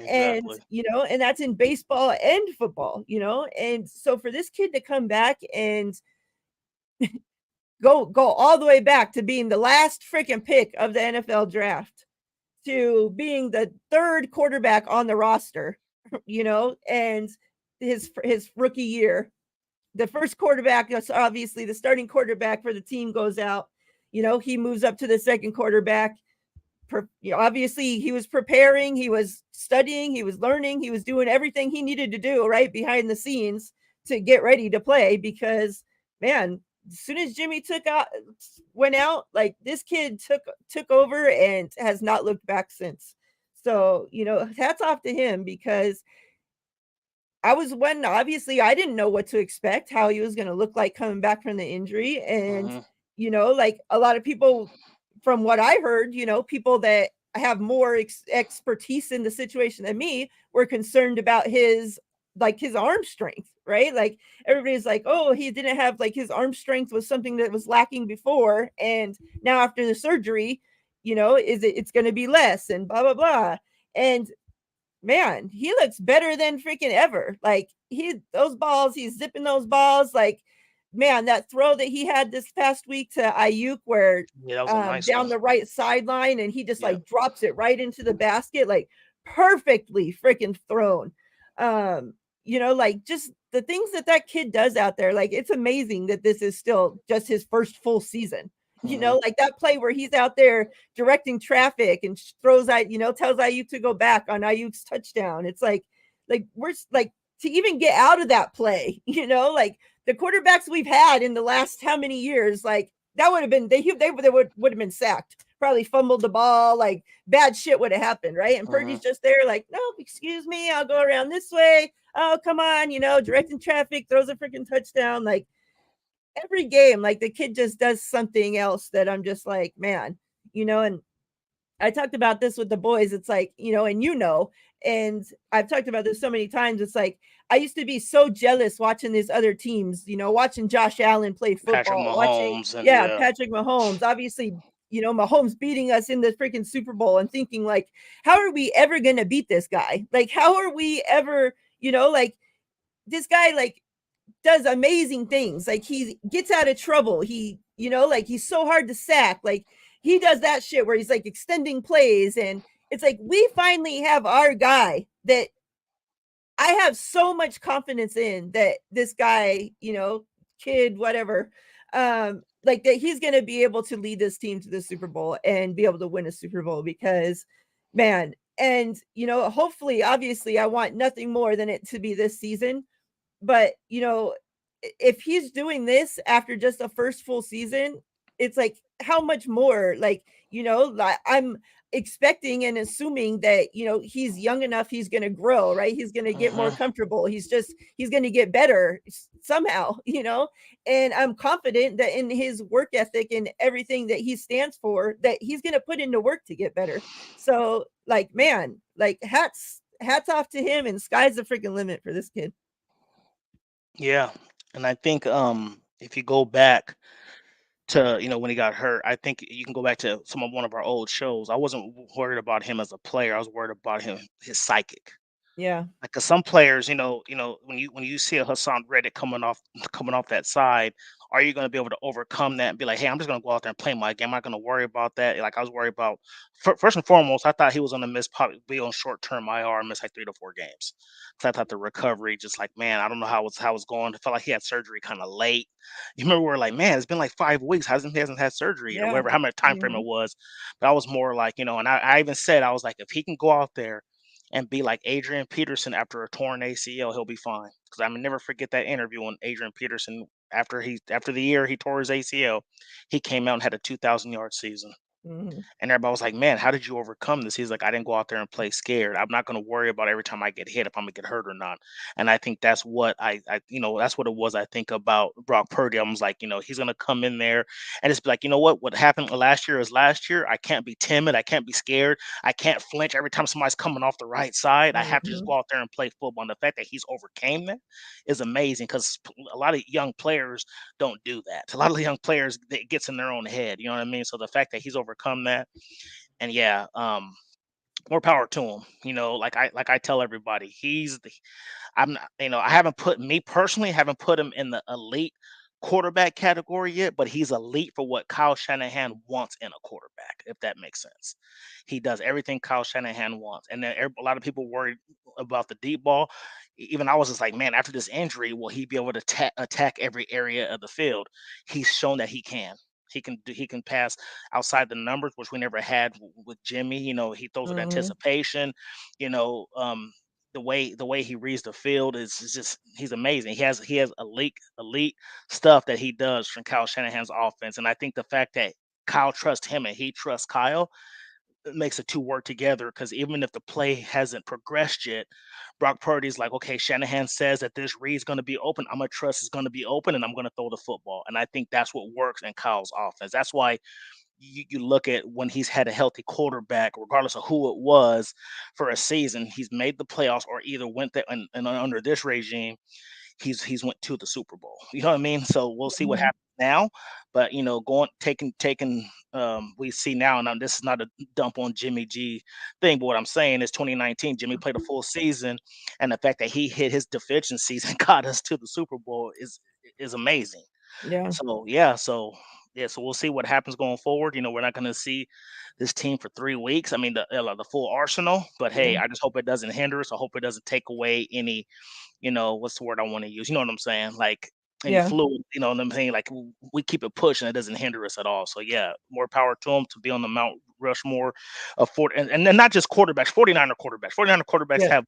And, Exactly. and that's in baseball and football, and so for this kid to come back and go all the way back to being the last freaking pick of the NFL draft to being the third quarterback on the roster, and his rookie year, the first quarterback, obviously the starting quarterback for the team goes out, he moves up to the second quarterback. Obviously he was preparing, he was studying, he was learning, he was doing everything he needed to do right behind the scenes to get ready to play, because man, as soon as Jimmy went out, like this kid took over and has not looked back since. So, hats off to him, because obviously I didn't know what to expect, how he was going to look like coming back from the injury. And, Hmm. like a lot of people, from what I heard, people that have more expertise in the situation than me were concerned about his arm strength, right? Like everybody's like, oh, he didn't have, like, his arm strength was something that was lacking before. And now after the surgery, it's going to be less and blah, blah, blah. And man, he looks better than freaking ever. Like he's zipping those balls. Like, man, that throw that he had this past week to Ayuk, where Yeah, that was a nice down one. the right sideline, and he just Yeah. like drops it right into the basket, like perfectly freaking thrown. Like just the things that kid does out there, like it's amazing that this is still just his first full season. Hmm. Like that play where he's out there directing traffic and throws out, tells Ayuk to go back on Ayuk's touchdown. It's like we're like, to even get out of that play, like the quarterbacks we've had in the last how many years, like that would have been, they would have been sacked, probably fumbled the ball, like bad shit would have happened, right? And Hmm. Purdy's just there, like, no, excuse me, I'll go around this way. Oh, come on, directing traffic, throws a freaking touchdown. Like every game, like the kid just does something else that I'm just like, man, and I talked about this with the boys. It's like, and I've talked about this so many times. It's like, I used to be so jealous watching these other teams, watching Josh Allen play Patrick football, watching, Mahomes and yeah, yeah. Patrick Mahomes, obviously, Mahomes beating us in the freaking Super Bowl, and thinking like, how are we ever going to beat this guy? Like, how are we ever, like this guy, like, does amazing things. Like he gets out of trouble. He, like he's so hard to sack. Like he does that shit where he's like extending plays. And it's like, we finally have our guy that I have so much confidence in, that this guy, kid, whatever, like that he's going to be able to lead this team to the Super Bowl and be able to win a Super Bowl because, man, and hopefully, obviously, I want nothing more than it to be this season. But if he's doing this after just a first full season, it's like how much more? Like like I'm expecting and assuming that he's young enough, he's going to grow, right? He's going to get more Hmm. comfortable. He's going to get better somehow, and I'm confident that in his work ethic and everything that he stands for, that he's going to put into work to get better. So like, man, like hats off to him, and sky's the freaking limit for this kid. Yeah, and I think if you go back to when he got hurt, I think you can go back to one of our old shows. I wasn't worried about him as a player. I was worried about him, his psychic. Yeah. Like, 'cause some players, when you see a Hassan Reddick coming off that side, are you gonna be able to overcome that and be like, "Hey, I'm just gonna go out there and play my game. I'm not gonna worry about that." Like, I was worried about first and foremost, I thought he was gonna miss probably be on short-term IR and miss like 3 to 4 games. 'Cause I thought the recovery just like, man, I don't know how it's going. It felt like he had surgery kinda late. You remember we were like, "Man, it's been like 5 weeks. He hasn't had surgery yet," or Yeah. whatever, how much time frame it Mhm. was. But I was more like, and I even said, I was like, "If he can go out there and be like Adrian Peterson after a torn ACL, he'll be fine." Because I'm never forget that interview when Adrian Peterson, after the year he tore his ACL, he came out and had a 2,000-yard season. Mhm. And everybody was like, "Man, how did you overcome this?" He's like, "I didn't go out there and play scared. I'm not going to worry about every time I get hit if I'm gonna get hurt or not." And I think that's what that's what it was. I think about Brock Purdy. I was like, he's going to come in there and just be like, what happened last year is last year. I can't be timid. I can't be scared. I can't flinch every time somebody's coming off the right side. I have to just Mhm. go out there and play football. And the fact that he's overcame that is amazing because a lot of young players don't do that. A lot of young players, it gets in their own head. You know what I mean? So the fact that he's overcome that, and yeah, more power to him. Like I tell everybody, I'm not, I haven't put me personally, haven't put him in the elite quarterback category yet, but he's elite for what Kyle Shanahan wants in a quarterback, if that makes sense. He does everything Kyle Shanahan wants. And then a lot of people worried about the deep ball. Even I was just like, man, after this injury, will he be able to attack every area of the field? He's shown that he can. He can pass outside the numbers, which we never had with Jimmy. He throws with Mhm. anticipation. You know, the way he reads the field is just he's amazing. He has elite stuff that he does from Kyle Shanahan's offense, and I think the fact that Kyle trusts him and he trusts Kyle, it makes the two work together. Because even if the play hasn't progressed yet, Brock Purdy's like, okay, Shanahan says that this read's going to be open. I'm gonna trust it's going to be open, and I'm going to throw the football. And I think that's what works in Kyle's offense. That's why you look at when he's had a healthy quarterback, regardless of who it was, for a season, he's made the playoffs or either went there. And under this regime, he's went to the Super Bowl. You know what I mean? So we'll see what Mhm. happens now. But going taking we see now. Now this is not a dump on Jimmy G thing, but what I'm saying is 2019, Jimmy played a full season, and the fact that he hit his deficiencies and got us to the Super Bowl is amazing. Yeah. So we'll see what happens going forward. We're not going to see this team for 3 weeks. I mean, the full arsenal. But Yeah. hey, I just hope it doesn't hinder us. I hope it doesn't take away any, what's the word I want to use? You know what I'm saying? Like any Yeah. fluid. You know what I'm saying? Like we keep it pushing. It doesn't hinder us at all. So yeah, more power to them to be on the Mount Rushmore of and then not just quarterbacks. 49er quarterbacks. 49er quarterbacks Yeah.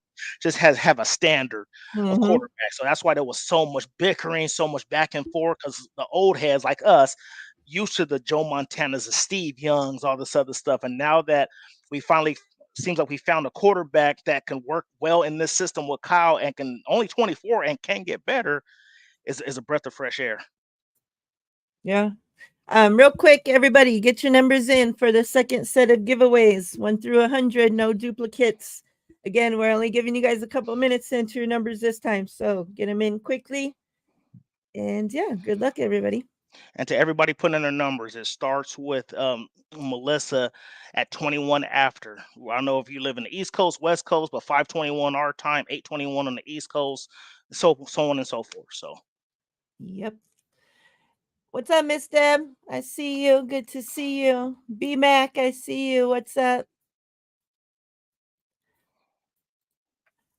have a standard of Mhm. quarterbacks. So that's why there was so much bickering, so much back and forth, because the old heads like us used to the Joe Montanas, the Steve Youngs, all this other stuff. And now that we finally seems like we found a quarterback that can work well in this system with Kyle and can only 24 and can get better is a breath of fresh air. Yeah. Real quick, everybody, get your numbers in for the second set of giveaways, 1 through 100, no duplicates. Again, we're only giving you guys a couple minutes to enter your numbers this time, so get them in quickly. And yeah, good luck, everybody. And to everybody putting in their numbers, it starts with Melissa at 21 after. I don't know if you live in the East Coast, West Coast, but 5:21 our time, 8:21 on the East Coast, so on and so forth. So Yep. What's up, Miss Deb? I see you. Good to see you. B Mac, I see you. What's up?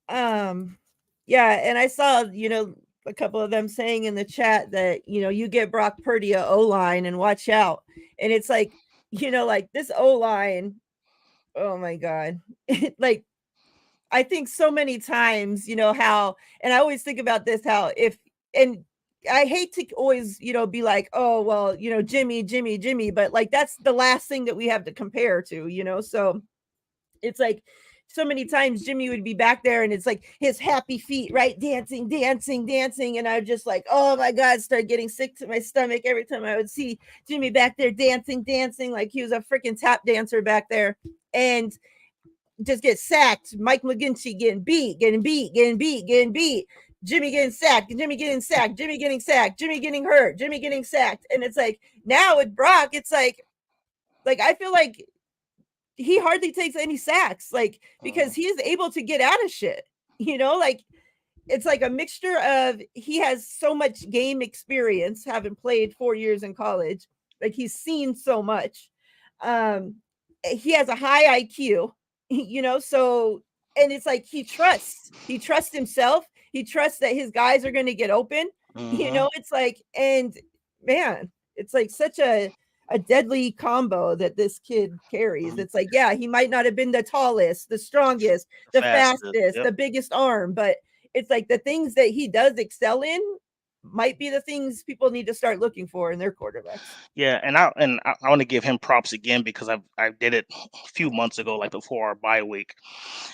Um, yeah, and I saw, a couple of them saying in the chat that, you get Brock Purdy a O-line and watch out. And it's like, like this O-line, oh my God. Like, I think so many times, how, and I always think about this, how and I hate to always, be like, oh, well, Jimmy, but like, that's the last thing that we have to compare to, so it's like, so many times Jimmy would be back there and it's like his happy feet, right? Dancing, dancing, dancing. And I would just like, oh my God, start getting sick to my stomach every time I would see Jimmy back there dancing, dancing, like he was a freaking tap dancer back there. And just get sacked. Mike McGlinchey getting beat. Jimmy getting sacked, Jimmy getting sacked, Jimmy getting sacked, Jimmy getting hurt, Jimmy getting sacked. And it's like, now with Brock, it's like I feel like he hardly takes any sacks, like, because he is able to get out of shit, like, it's like a mixture of, he has so much game experience, having played 4 years in college, like he's seen so much. He has a high IQ, so, and it's like he trusts himself, he trusts that his guys are going to get open, it's like, and man, it's like such a deadly combo that this kid carries. It's like, yeah, he might not have been the tallest, the strongest, the fastest, Yep. the biggest arm, but it's like the things that he does excel in might be the things people need to start looking for in their quarterbacks. Yeah, and I want to give him props again because I did it a few months ago, like before our bye week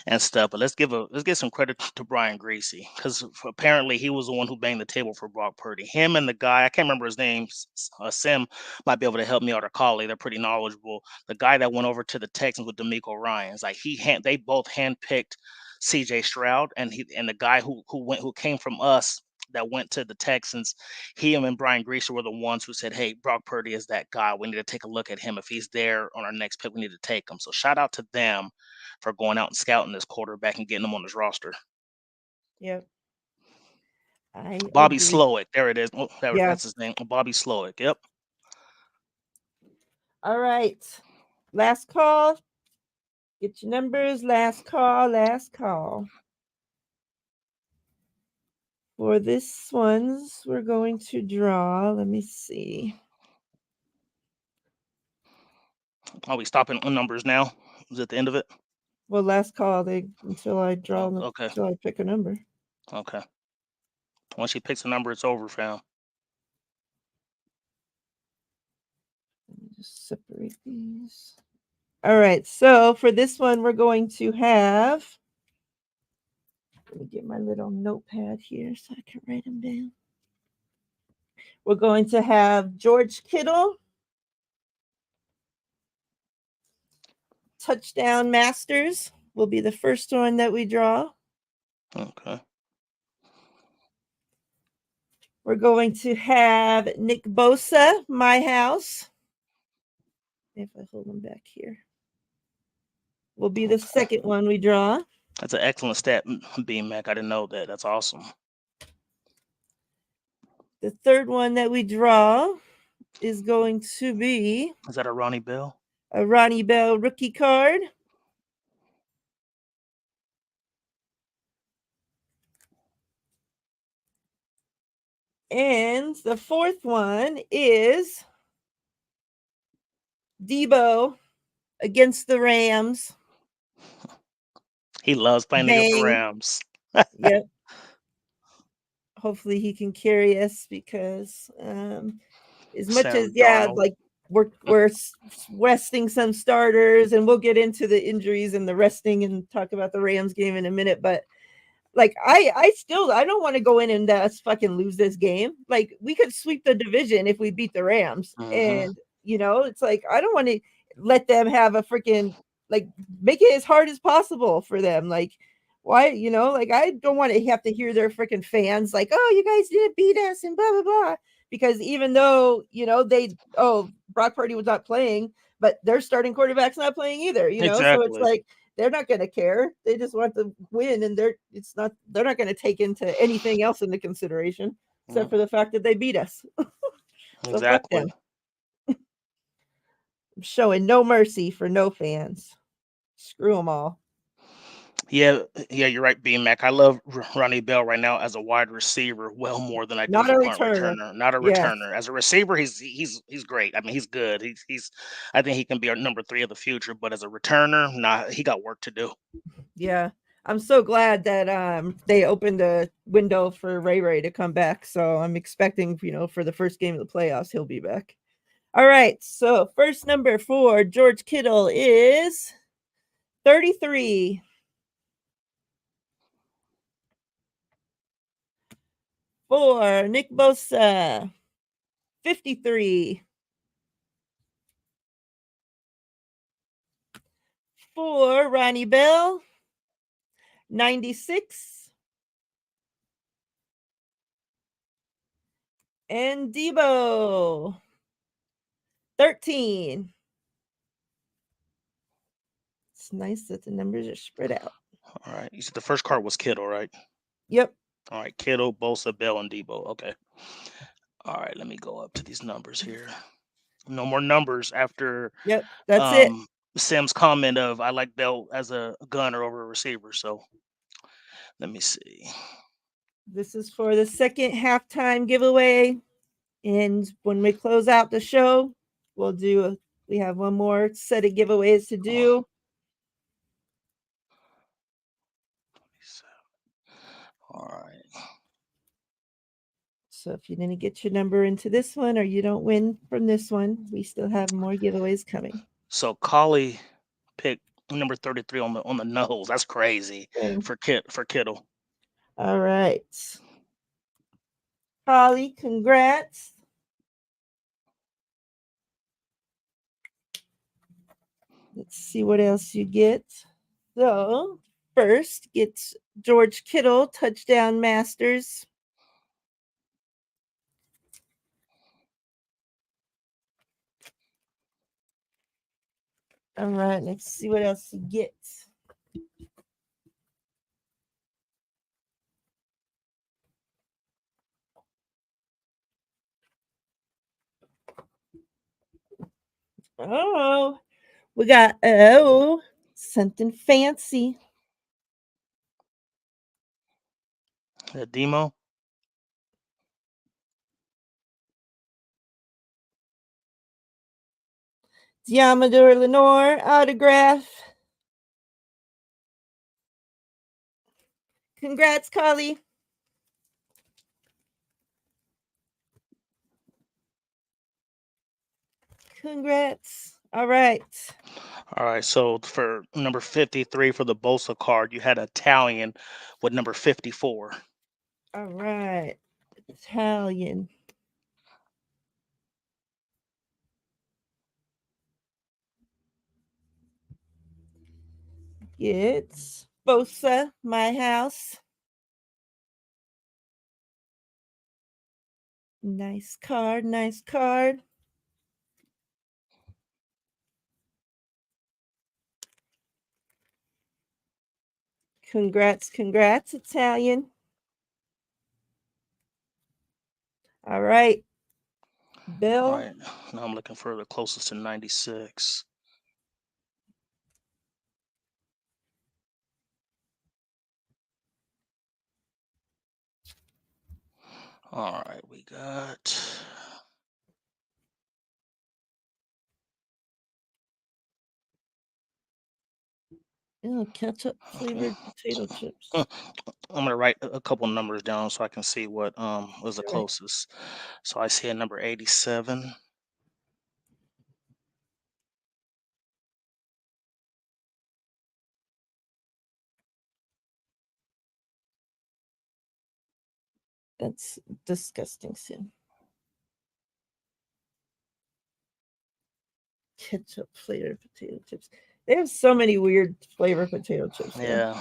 and stuff. But let's give some credit to Brian Greasy because apparently he was the one who banged the table for Brock Purdy. Him and the guy, I can't remember his name, Sim might be able to help me out, or Collie. They're pretty knowledgeable. The guy that went over to the Texans with D'Amico Ryans, like they both handpicked C.J. Stroud, and the guy who came from us that went to the Texans, him and Brian Greaser were the ones who said, "Hey, Brock Purdy is that guy. We need to take a look at him. If he's there on our next pick, we need to take him." So shout out to them for going out and scouting this quarterback and getting him on his roster. Yep. I Bobby agree. Slowick, there it is. Oh, Yeah. that's his name. Bobby Slowick. Yep. All right. Last call. Get your numbers. Last call. Last call. For this ones, we're going to draw. Let me see. Are we stopping on numbers now? Is it the end of it? Well, last call. Until I draw. Okay. Until I pick a number. Okay. Once he picks a number, it's over, fam. Let me just separate these. All right. So for this one, we're going to have. Let me get my little notepad here so I can write them down. We're going to have George Kittle, touchdown masters will be the first one that we draw. Okay. We're going to have Nick Bosa, my house. If I hold them back here, will be the second one we draw. That's an excellent stat, Beam Mac. I didn't know that. That's awesome. The third one that we draw is going to be. Is that a Ronnie Bell? A Ronnie Bell rookie card. And the fourth one is Debo against the Rams. He loves playing against the Rams. Yep. Hopefully he can carry us because as much as like we're resting some starters, and we'll get into the injuries and the resting and talk about the Rams game in a minute, but like I don't want to go in and fucking lose this game. Like we could sweep the division if we beat the Rams. And it's like I don't want to let them have a freaking, like, make it as hard as possible for them. Like, why, like I don't want to have to hear their freaking fans like, oh, you guys didn't beat us and blah blah blah. Because even though Brock Purdy was not playing, but their starting quarterback's not playing either, Exactly. So it's like they're not going to care. They just want to win, and they're not going to take into anything else into consideration except for the fact that they beat us. So exactly. fuck them. I'm showing no mercy for no fans. Screw them all. Yeah, yeah, you're right, B-Mac. I love Ronnie Bell right now as a wide receiver well more than I do Not as a a punt returner. returner. Not a Yes. returner. As a receiver, he's great. I mean, he's good. He's I think he can be our number 3 of the future, but as a returner, nah, he got work to do. Yeah. I'm so glad that they opened a window for Ray Ray to come back. So I'm expecting, for the first game of the playoffs, he'll be back. All right. So first number for George Kittle is 33. For Nick Bosa, 53. For Ronnie Bell, 96. And Debo, 13. It's nice that the numbers are spread out. All right. You said the first card was Kittle, right? Yep. All right, Kittle, Bosa, Bell, and Debo. Okay. All right, let me go up to these numbers here. No more numbers after Yep. That's it. um Sam's comment of I like Bell as a gunner over a receiver. So let me see. This is for the second halftime giveaway. And when we close out the show, we have one more set of giveaways to do. All right. So if you didn't get your number into this one or you don't win from this one, we still have more giveaways coming. So Collie picked number 33 on the nose. That's crazy Okay. for Kittle. All right. Holly, congrats. Let's see what else you get. So first gets George Kittle, touchdown masters. All right, let's see what else you get. Oh, we got something fancy. Demo. Diamador Lenore autograph. Congrats, Collie. Congrats. All right. All right. So for number 53 for the Bosa card, you had Italian with number 54. All right. Italian. It's Bosa, my house. Nice card. Nice card. Congrats. Congrats, Italian. All right. Bill. All right. Now I'm looking for the closest to 96. All right. We got. Oh, ketchup flavored potato chips. I'm gonna write a couple numbers down so I can see what was the All right. closest. So I see a number 87. That's disgusting, Sam. Ketchup flavored potato chips. They have so many weird flavor potato chips. Though. Yeah.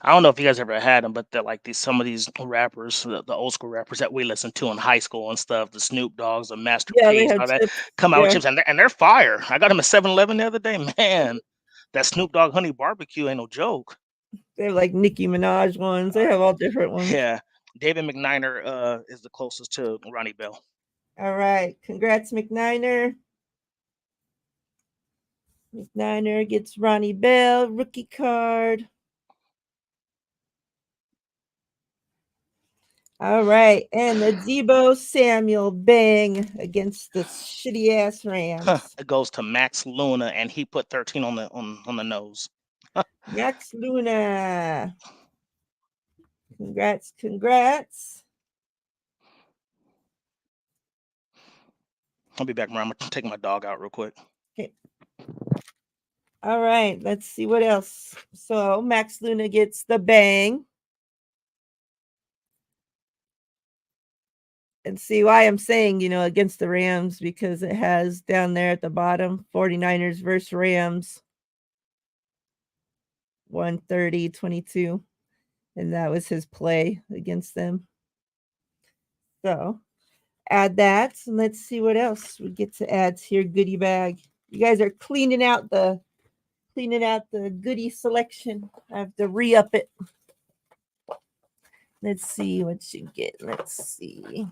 I don't know if you guys ever had them, but they're like these some of these rappers, the old school rappers that we listened to in high school and stuff, the Snoop Dogs, the Master Yeah, they P's, had all that, chips. come out with Yeah, chips and they're fire. I got them at 7-Eleven the other day. Man, that Snoop Dogg honey barbecue ain't no joke. they have like Nicki Minaj ones. They All have right. all different ones. Yeah. David McNiner is the closest to Ronnie Bell. All right. Congrats, McNiner. Niner gets Ronnie Bell, rookie card. All right, and the Debo Samuel bang against the shitty ass Rams. It goes to Max Luna, and he put 13 on the nose. Max Luna. Congrats. I'll be back, man. I'm gonna take my dog out real quick. Okay. All right, let's see what else. So Max Luna gets the bang. And see why I'm saying, against the Rams, because it has down there at the bottom 49ers versus Rams 130-22. And that was his play against them. So add that. And let's see what else we get to add to your goodie bag. You guys are cleaning out the goodie selection. I have to re-up it. Let's see what you get. Let's see.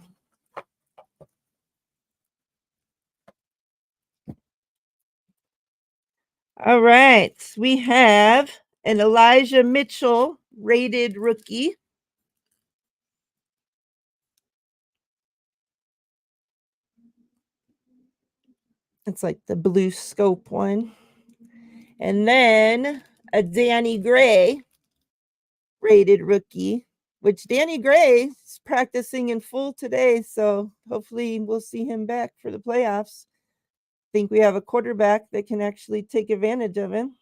All right. We have an Elijah Mitchell rated rookie. It's like the blue scope one. And then a Danny Gray rated rookie, which Danny Gray is practicing in full today. So hopefully we'll see him back for the playoffs. I think we have a quarterback that can actually take advantage of him.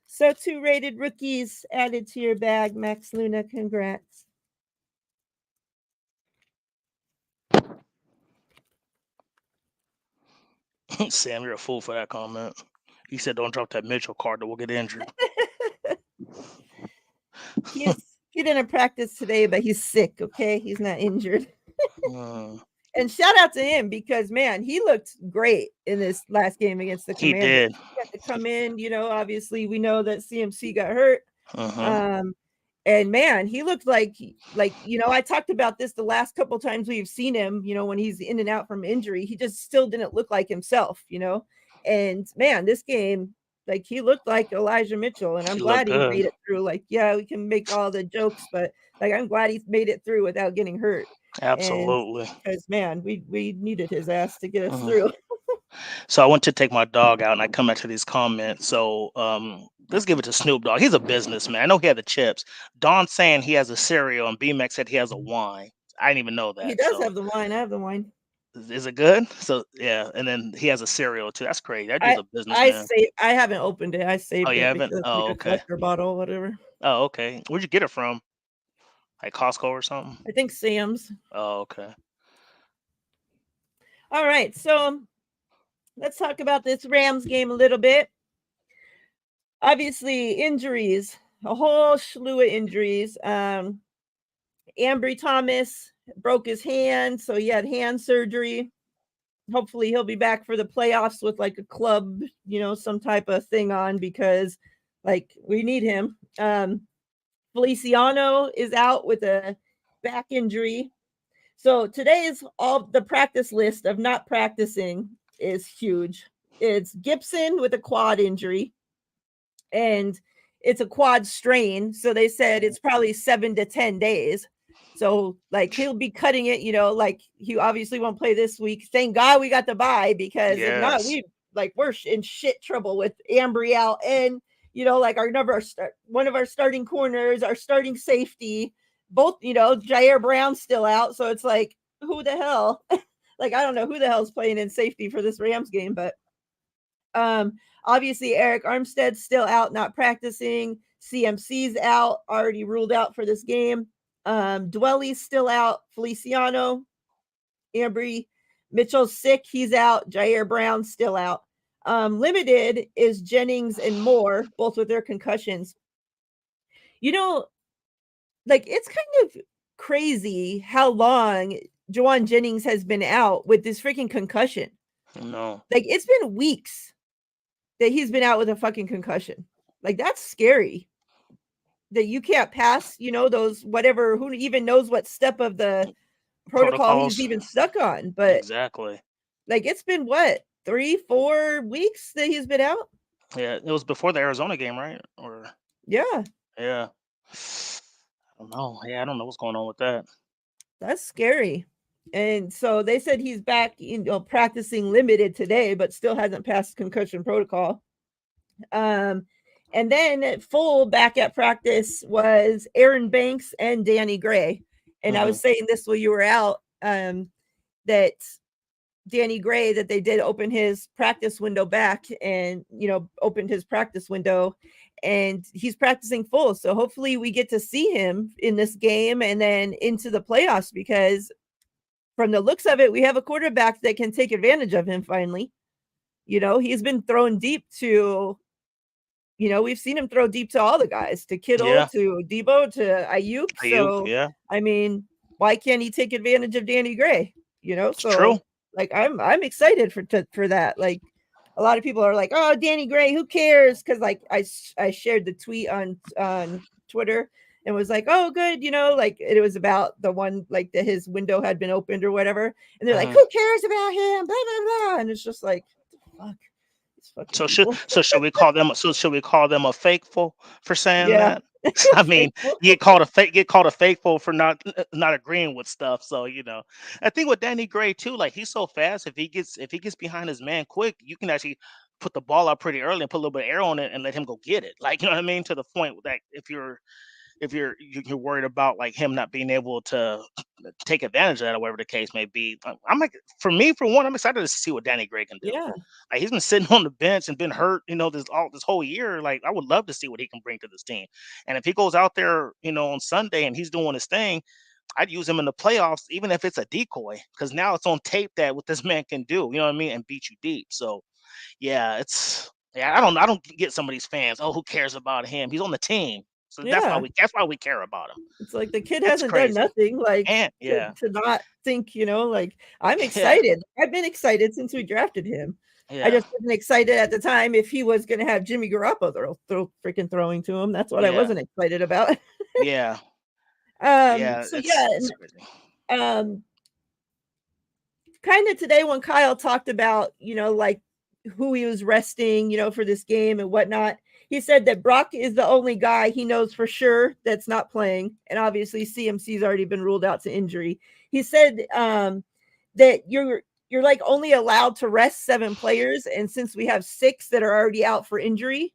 So 2 rated rookies added to your bag, Max Luna. Congrats. Sam, you're a fool for that comment. He said, "Don't drop that Mitchell card, or we'll get injured." He didn't practice today, but he's sick. Okay, he's not injured. And shout out to him because, man, he looked great in this last game against the He Commanders. did. He had to come in, obviously we know that CMC got hurt. And man, he looked like, I talked about this the last couple times we've seen him, when he's in and out from injury, he just still didn't look like himself, and man, this game, like he looked like Elijah Mitchell, and I'm glad he made it through. Like, yeah, we can make all the jokes, but like, I'm glad he made it through without getting hurt. Absolutely. Because man, we needed his ass to get us through. So I went to take my dog out, and I come back to these comments. So let's give it to Snoop Dogg. He's a businessman. I know he had the chips. Don saying he has a cereal, and B-Max said he has a wine. I didn't even know that. He does have the wine. I have the wine. Is it good? So yeah, and then he has a cereal too. That's crazy. That dude's a businessman. I haven't opened it. I saved you it haven't? because Oh, like a okay. collector bottle, whatever. Oh, okay. Where'd you get it from? Like Costco or something? I think Sam's. Oh, okay. All right, so let's talk about this Rams game a little bit. Obviously, injuries, a whole slew of injuries. Ambry Thomas broke his hand, so he had hand surgery. Hopefully he'll be back for the playoffs with like a club, some type of thing on, because like we need him. Feliciano is out with a back injury. So today's all the practice list of not practicing is huge. It's Gibson with a quad injury, and it's a quad strain. So they said it's probably 7 to 10 days. So like he'll be cutting it, like he obviously won't play this week. Thank God we got the bye, because if not, we're in shit trouble with Ambry out, and like one of our starting corners, our starting safety, both, Jair Brown's still out. So it's like, who the hell? Like, I don't know who the hell's playing in safety for this Rams game, but obviously Eric Armstead's still out, not practicing. CMC's out, already ruled out for this game. Dwelly's still out. Feliciano, Ambry, Mitchell's sick, he's out. Jair Brown's still out. Limited is Jennings and Moore, both with their concussions. Like, it's kind of crazy how long Juwan Jennings has been out with this freaking concussion. No. Like, it's been weeks that he's been out with a fucking concussion. Like, that's scary. That you can't pass, those whatever, who even knows what step of the protocol he's even stuck on. But exactly. Like, it's been what, 3-4 weeks that he's been out. Yeah, it was before the Arizona game, right? Or Yeah, yeah. I don't know. Yeah, I don't know what's going on with that. that's scary. And so they said he's back, practicing limited today, but still hasn't passed concussion protocol. And then full back at practice was Aaron Banks and Danny Gray. And I was saying this while you were out, that Danny Gray, that they did open his practice window back and, opened his practice window, and he's practicing full. So hopefully we get to see him in this game and then into the playoffs, because from the looks of it, we have a quarterback that can take advantage of him finally. He's been thrown deep to, we've seen him throw deep to all the guys, to Kittle, Yeah, to Debo, to Ayuk. Ayuk. So, Yeah, I mean, why can't he take advantage of Danny Gray? it's true. So like I'm excited for that. Like a lot of people are like, "Oh, Danny Gray, who cares?" Because like I shared the tweet on Twitter and was like, "Oh, good," like it was about the one like that his window had been opened or whatever, and they're like, Mhm. "Who cares about him?" Blah blah blah, and it's just like, what the fuck, these fucking So should people. so should we call them should we call them a fakeful for saying Yeah, that? I mean, you get called a fakeful for not agreeing with stuff. So I think with Danny Gray too, like he's so fast. If he gets behind his man quick, you can actually put the ball out pretty early and put a little bit of air on it and let him go get it. Like what I mean, to the point that if you're worried about like him not being able to take advantage of that or whatever the case may be, I'm like, for me, for one, I'm excited to see what Danny Gray can do. yeah, Like he's been sitting on the bench and been hurt, this whole year. Like I would love to see what he can bring to this team. And if he goes out there, on Sunday and he's doing his thing, I'd use him in the playoffs, even if it's a decoy, because now it's on tape that what this man can do. You know what I mean, and beat you deep. So yeah, I don't get some of these fans. Oh, who cares about him? He's on the team, so that's why yeah. we care about him. It's like the kid It's hasn't done crazy. nothing, like, And to yeah, to not think, like, I'm yeah, excited. I've been excited since we drafted him. I yeah, just wasn't excited at the time if he was gonna have Jimmy Garoppolo freaking throwing to him. That's what I yeah, wasn't excited about. yeah, yeah. So yeah, It's crazy. um, kinda today when Kyle talked about, like, who he was resting, for this game and whatnot, he said that Brock is the only guy he knows for sure that's not playing, and obviously CMC's already been ruled out to injury. He said, that you're, like, only allowed to rest 7 players, and since we have 6 that are already out for injury,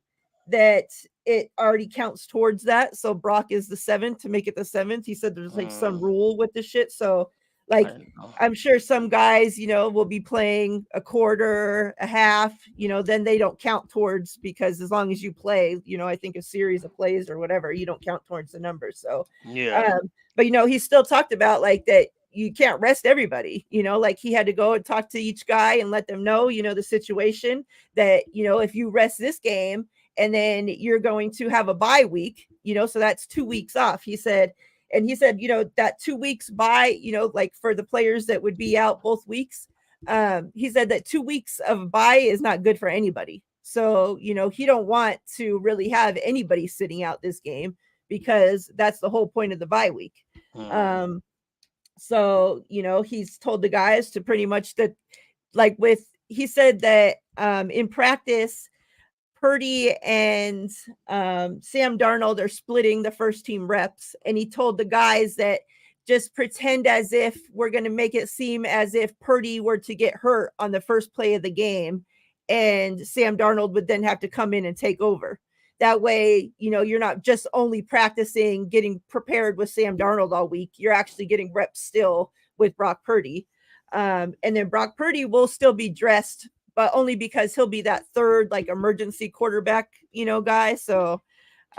that it already counts towards that, so Brock is the 7th to make it the 7th. He said there's, like, some Mm, rule with the shit, so, I like, didn't know. I'm sure some guys, will be playing a quarter, a half, then they don't count towards, because as long as you play, I think a series of plays or whatever, you don't count towards the numbers. So, Yeah. but he still talked about like that you can't rest everybody, like he had to go and talk to each guy and let them know, the situation that, if you rest this game and then you're going to have a bye week, so that's 2 weeks off. He said, and he said, that 2 weeks by, like for the players that would be out both weeks, he said that 2 weeks of bye is not good for anybody. So, he don't want to really have anybody sitting out this game, because that's the whole point of the bye week. Mm, Um, so, he's told the guys to pretty much that, like he said that in practice, Purdy and Sam Darnold are splitting the first team reps. And he told the guys that just pretend as if we're going to make it seem as if Purdy were to get hurt on the first play of the game. And Sam Darnold would then have to come in and take over. That way, you're not just only practicing getting prepared with Sam Darnold all week. You're actually getting reps still with Brock Purdy. And then Brock Purdy will still be dressed, but only because he'll be that third like emergency quarterback, guy. So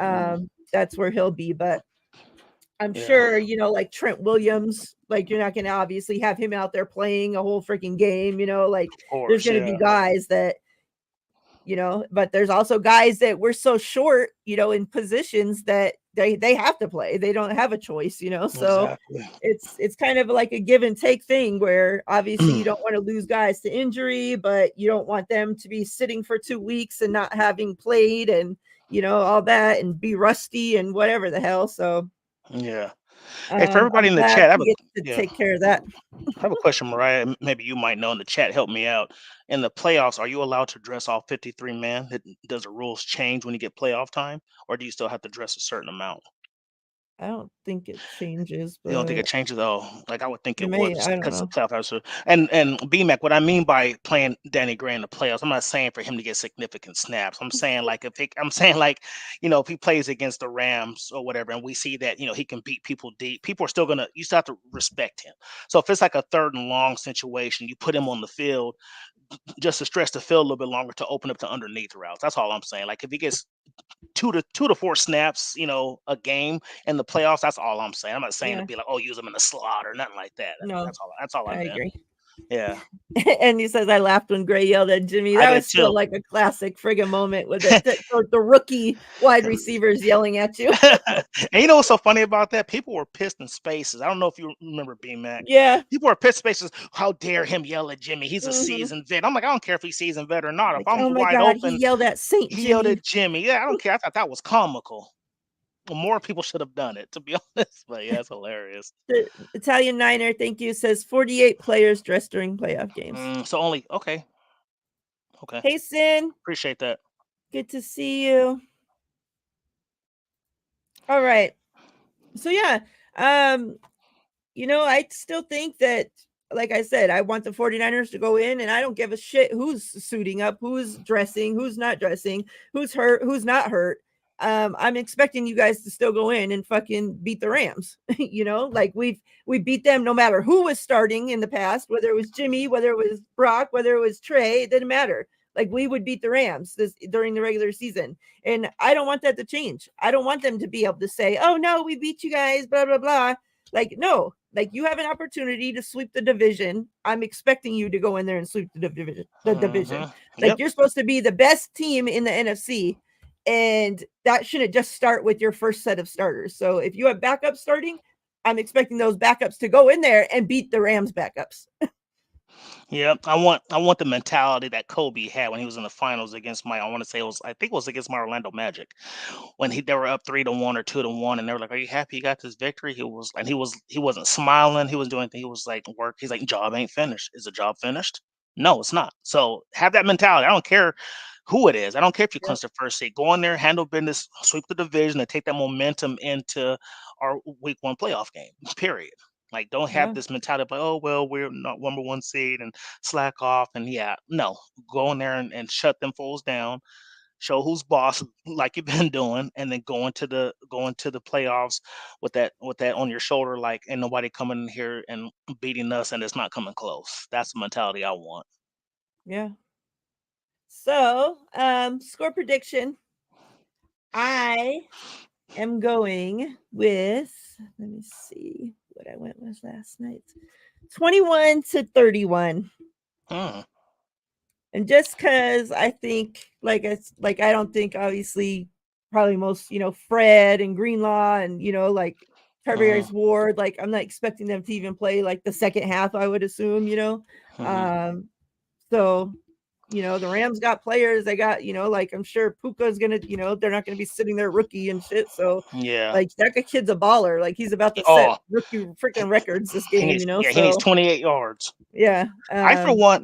mm, that's where he'll be. But I'm yeah. sure, like Trent Williams, like you're not going to obviously have him out there playing a whole freaking game, like Of there's course. going to be Yeah. guys that, but there's also guys that we're so short, in positions that they have to play. They don't have a choice, so Exactly. it's kind of like a give and take thing where obviously you don't want to lose guys to injury, but you don't want them to be sitting for 2 weeks and not having played and all that and be rusty and whatever the hell. So Yeah. Hey, for everybody I'm in the glad chat, he gets to yeah, take care of that. I have a question, Mariah. Maybe you might know in the chat. Help me out. In the playoffs, are you allowed to dress all 53 men? Does the rules change when you get playoff time, or do you still have to dress a certain amount? I don't think it changes, You don't think it but changes? Oh, like I would think it it would may. just I don't because the know. playoff house. And BMAC, what I mean by playing Danny Gray in the playoffs, I'm not saying for him to get significant snaps. I'm saying like I'm saying like if he plays against the Rams or whatever, and we see that he can beat people deep, people are still gonna you still have to respect him. So if it's like a third and long situation, you put him on the field just to stretch the field a little bit longer to open up the underneath routes. That's all I'm saying. Like if he gets two to four snaps, a game in the playoffs. That's all I'm saying. I'm not saying to Yeah. be like, oh, use them in the slot or nothing like that. No, That's all I I meant. agree. Yeah, And he says, I laughed when Gray yelled at Jimmy. I That did was still too. like a classic friggin' moment with the rookie wide receivers yelling at you. And you know what's so funny about that? People were pissed in spaces. I don't know if you remember B Mac. Yeah. People were pissed in spaces. How dare him yell at Jimmy? He's a Hmm. seasoned vet. I'm like, I don't care if he's seasoned vet or not. If Like, I'm oh my wide God, he open, yelled at Saint he yelled Jimmy. at Jimmy. Yeah, I don't care. I thought that was comical. Well, more people should have done it, to be honest. But yeah, it's hilarious. The Italian Niner, thank you, says 48 players dressed during playoff games. So only okay. Hey, Sin, Appreciate that. good to see you. All right. So yeah, I still think that, like I said, I want the 49ers to go in, and I don't give a shit who's suiting up, who's dressing, who's not dressing, who's hurt, who's not hurt. I'm expecting you guys to still go in and fucking beat the Rams. Like we beat them no matter who was starting in the past, whether it was Jimmy, whether it was Brock, whether it was Trey, it didn't matter. Like we would beat the Rams during the regular season. And I don't want that to change. I don't want them to be able to say, oh no, we beat you guys, blah, blah, blah. Like, no, like you have an opportunity to sweep the division. I'm expecting you to go in there and sweep the division. Like Yep. you're supposed to be the best team in the NFC. And that shouldn't just start with your first set of starters. So if you have backups starting, I'm expecting those backups to go in there and beat the Rams backups. Yep. I want the mentality that Kobe had when he was in the finals against I think it was against my Orlando Magic. When they were up 3-1 or 2-1, and they were like, "Are you happy you got this victory?" He wasn't smiling, he wasn't doing anything. He was like, work. He's like, job ain't finished. Is the job finished? No, it's not. So have that mentality. I don't care who it is. I don't care if you Yep. clinch the first seed. Go in there, handle business, sweep the division, and take that momentum into our week one playoff game. Period. Like, don't have Yeah. this mentality of like, oh well, we're not number one seed and slack off. And yeah, no, go in there and shut them fools down. Show who's boss, like you've been doing, and then go into the playoffs with that on your shoulder, like ain't nobody coming in here and beating us, and it's not coming close. That's the mentality I want. Yeah. So, score prediction. I am going with, let me see what I went with last night. 21-31. Hmm. And just because I think, I don't think obviously probably most, Fred and Greenlaw and, like Hmm. Tavarius Ward, like I'm not expecting them to even play like the second half, I would assume. Hmm. Um, so, the Rams got players. They got, like I'm sure Puka's gonna, they're not gonna be sitting there rookie and shit. So Yeah. like that kid's a baller. Like he's about to set Oh, rookie freaking records this he game, needs. Yeah, he needs so 28 yards. yeah. I for one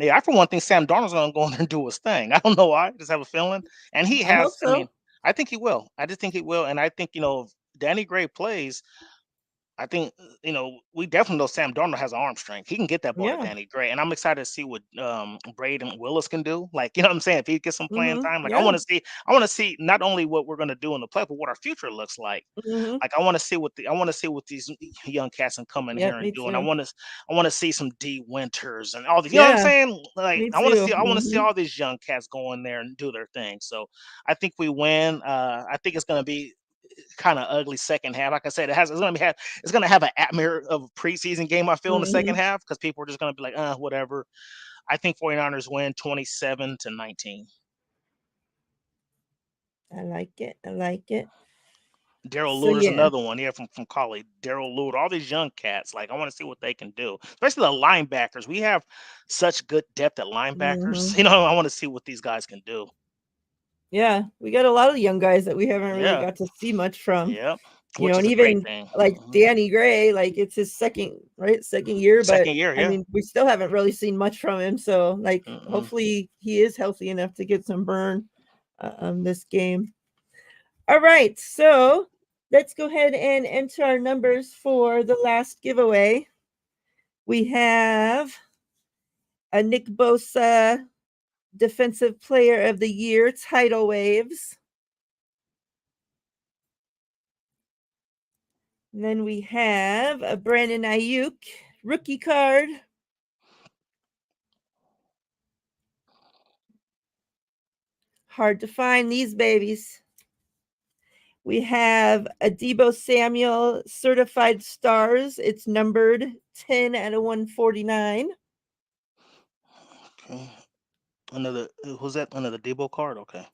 think Sam Darnold's gonna go in there and do his thing. I don't know why. I just have a feeling, and he I hope has. I so. mean, I think he will. I just think he will, and I think if Danny Gray plays, I think we definitely know Sam Darnold has arm strength. He can get that ball to Yeah. Danny Gray, and I'm excited to see what Braden Willis can do. Like what I'm saying, if he gets some playing Mm-hmm. time, like Yeah. I want to see not only what we're gonna do in the play, but what our future looks like. Mm-hmm. Like I want to see what these young cats can come in Yep, here and me do, and I too. want to I want to see some D Winters and all these. You know what I'm Yeah, saying? Like me I want to too. see I want to see Mm-hmm. all these young cats go in there and do their thing. So I think we win. I think it's gonna be kind of ugly second half. Like I said, it's gonna have an atmosphere of a preseason game. I feel in the second Mm-hmm. half because people are just gonna be like, whatever. I think 49ers win 27-19. I like it. I like it. Daryl So Luter's yeah. another one. Yeah, from college. Daryl Luter, all these young cats. Like I want to see what they can do, especially the linebackers. We have such good depth at linebackers. Mm-hmm. I want to see what these guys can do. Yeah, we got a lot of young guys that we haven't really Yeah, got to see much from. yeah. which And is a great even thing. like Danny Gray, like it's his second year, but Second year, I yeah. mean, we still haven't really seen much from him. So like, hopefully he is healthy enough to get some burn this game. All right, so let's go ahead and enter our numbers for the last giveaway. We have a Nick Bosa Defensive Player of the Year tidal waves. And then we have a Brandon Ayuk rookie card. Hard to find these babies. We have a Deebo Samuel certified stars. It's numbered 10 out of 149. Okay. Another who's that? Another Debo card? Okay.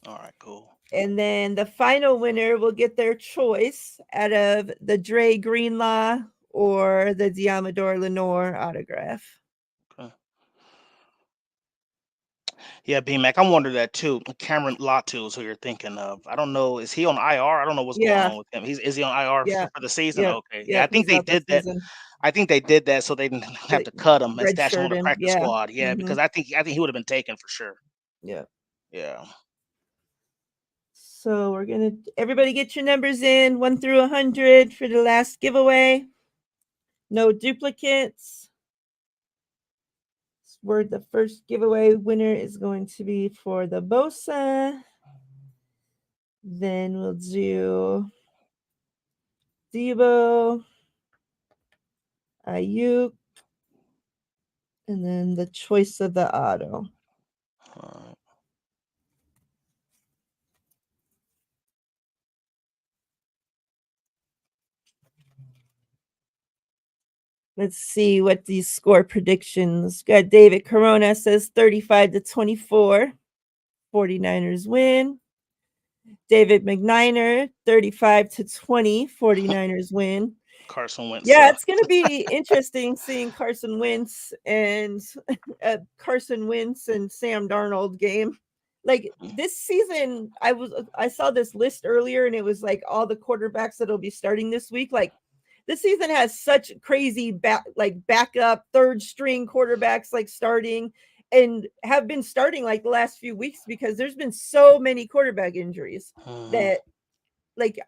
All right, cool. And then the final winner will get their choice out of the Dre Greenlaw or the Diamador Lenore autograph. Okay. Yeah, B-Mac, I'm wondering that too. Cameron Latu is who you're thinking of. I don't know. Is he on IR? I don't know what's going Yeah. on with him. Is he on IR Yeah. for the season? Yep. Okay. Yeah, I Yep. think He's they out this did that. season. I think they did that so they didn't have Like, to cut him and stash him on redshirt the him. practice Yeah. squad. Yeah, because I think he would have been taken for sure. Yeah. Yeah. So we're gonna everybody get your numbers in 1 through 100 for the last giveaway. No duplicates. Where the first giveaway winner is going to be for the Bosa. Then we'll do Deebo, Ayuk, and then the choice of the auto. Let's see what these score predictions. Got David Corona says 35-24. 49ers win. David McNiner, 35-20. 49ers win. Carson Wentz. Yeah, it's going to be interesting seeing Carson Wentz and Sam Darnold game. Like this season, I saw this list earlier, and it was like all the quarterbacks that'll be starting this week. Like this season has such crazy backup third string quarterbacks like starting and have been starting like the last few weeks because there's been so many quarterback injuries that like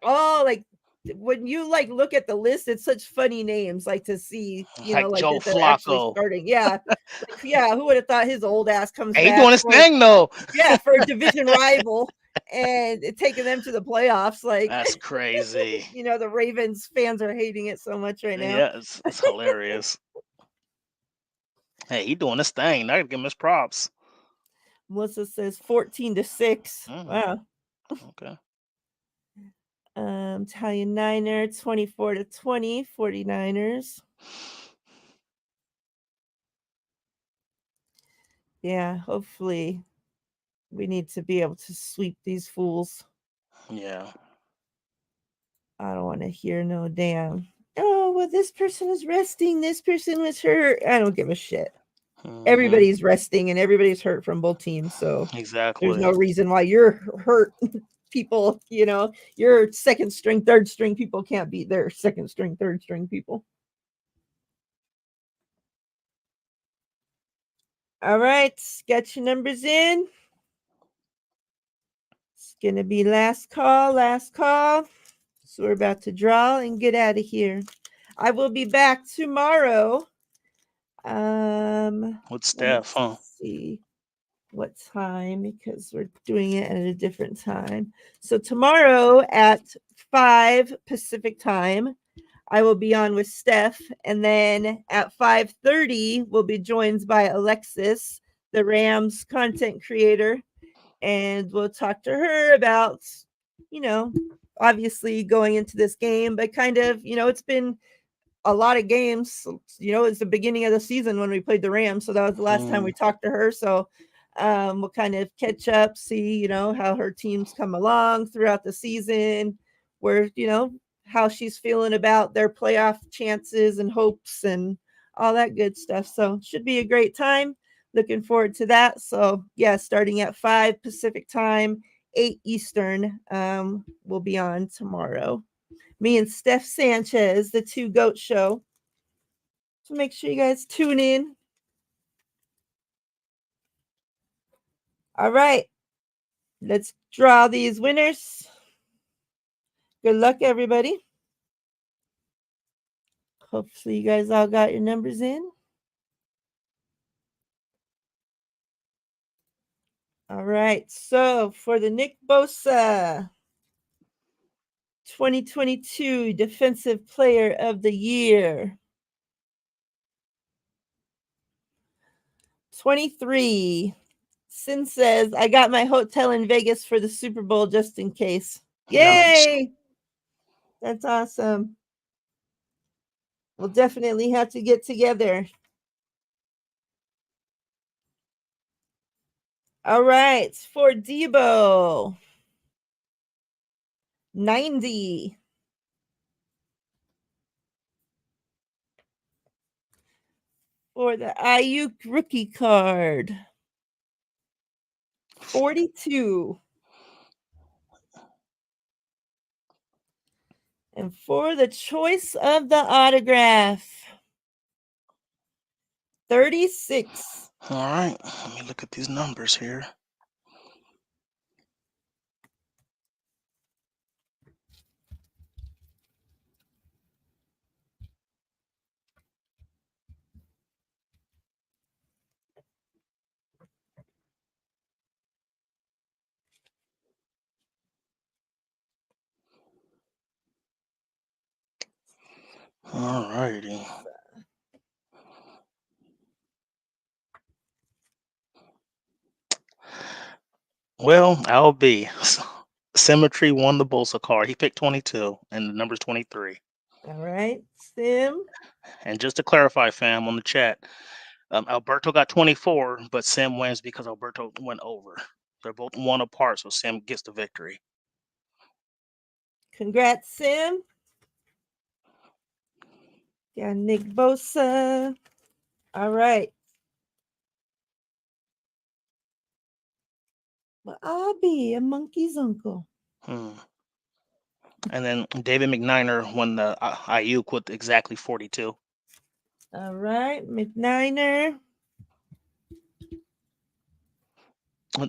when you like look at the list, it's such funny names like to see, like like Joe that they're actually Flacco. starting. Yeah. Like, yeah, who would have thought his old ass comes Hey, he back doing his thing though. yeah, for a division rival and taking them to the playoffs. Like That's crazy. the Ravens fans are hating it so much right now. Yeah, it's hilarious. Hey, he doing his thing. I gotta give him his props. Melissa says 14-6. Wow. Okay. Talia Niner 24-20. 49ers. Yeah, hopefully we need to be able to sweep these fools. Yeah. I don't want to hear no damn. Oh, well, this person was resting. This person was hurt. I don't give a shit. Everybody's resting and everybody's hurt from both teams. So exactly. there's no reason why you're hurt people, your second string, third string people can't beat their second string, third string people. All right, get your numbers in. It's going to be last call. So we're about to draw and get out of here. I will be back tomorrow. With Steph, huh? See what time because we're doing it at a different time. So tomorrow at 5 Pacific time, I will be on with Steph, and then at 5:30 we'll be joined by Alexis, the Rams content creator, and we'll talk to her about, obviously going into this game, but kind of, it's been a lot of games. It's the beginning of the season when we played the Rams, so that was the last time we talked to her. So we'll kind of catch up, see, how her teams come along throughout the season, where, how she's feeling about their playoff chances and hopes and all that good stuff. So should be a great time. Looking forward to that. So yeah, starting at 5 Pacific time, 8 Eastern. We'll be on tomorrow. Me and Steph Sanchez, the Two Goat Show. So make sure you guys tune in. All right. Let's draw these winners. Good luck, everybody. Hopefully you guys all got your numbers in. All right. So for the Nick Bosa 2022 Defensive Player of the Year. 23. Sin says, I got my hotel in Vegas for the Super Bowl just in case. Nice. Yay! That's awesome. We'll definitely have to get together. All right. For Debo. 90. For the Ayuk rookie card. 42. And for the choice of the autograph, 36. All right. Let me look at these numbers here. All righty. Well, I'll be. Symmetry won the Bosa card. He picked 22, and the number's 23. All right, Sim. And just to clarify, fam, on the chat, Alberto got 24, but Sim wins because Alberto went over. They're both 1 apart, so Sim gets the victory. Congrats, Sim. Yeah, Nick Bosa. All right. Well, I'll be a monkey's uncle. And then David McNiner won the Ayuk with exactly 42. All right, McNiner.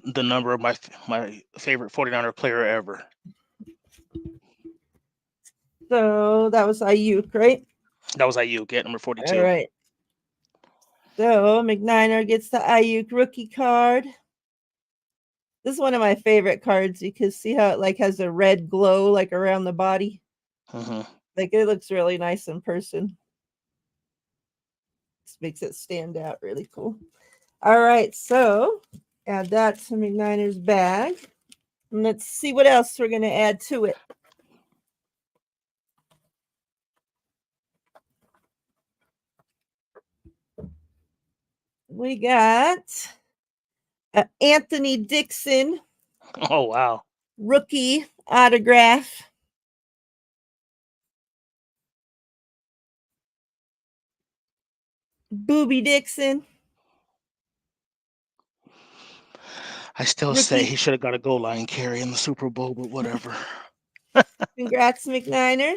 The number of my favorite 49er player ever. So that was Ayuk, right? That was Ayuk at number 42. All right. So McNiner gets the Ayuk rookie card. This is one of my favorite cards because see how it like has a red glow like around the body? Like it looks really nice in person. This makes it stand out really cool. All right, so add that to McNiner's bag. And let's see what else we're going to add to it. We got Anthony Dixon. Oh, wow. Rookie autograph. Booby Dixon. I still say he should have got a goal line carry in the Super Bowl, but whatever. Congrats, McNiner.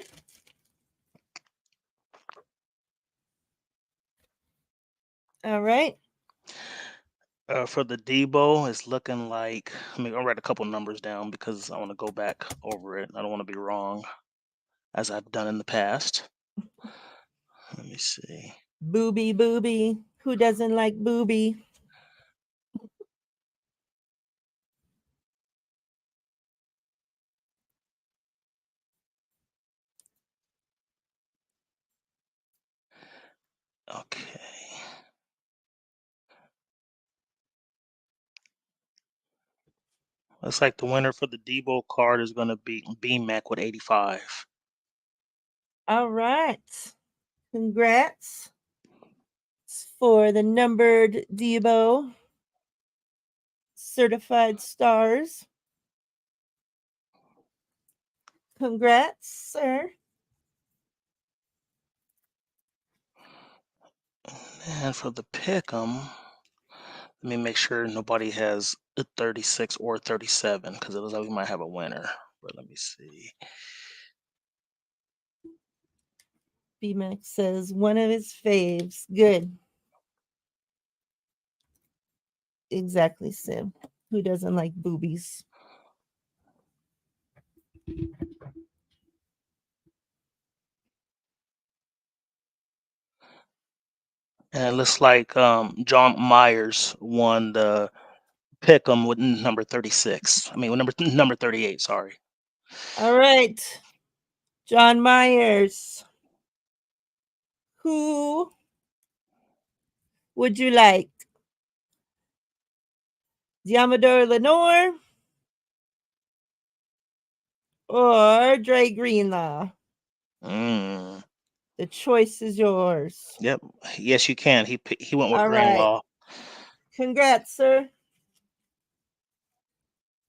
All right. For the Debo, it's looking like, I'll write a couple numbers down because I want to go back over it. I don't want to be wrong, as I've done in the past. Let me see. Booby, booby. Who doesn't like booby? Okay. Looks like the winner for the Debo card is going to be B-Mac with 85. All right. Congrats for the numbered Debo certified stars. Congrats, sir. And for the pick'em, Let me make sure nobody has a 36 or 37 because it looks like we might have a winner. But let me see. BMAX says one of his faves. Good. Exactly, Sim. Who doesn't like boobies? And it looks like John Myers won the pick 'em with number 36. I mean, with number 38. Sorry. All right. John Myers. Who would you like? Diamador Lenore or Dre Greenlaw? Mm. The choice is yours. Yep. Yes, you can. He went with All right. Greenlaw. Congrats, sir.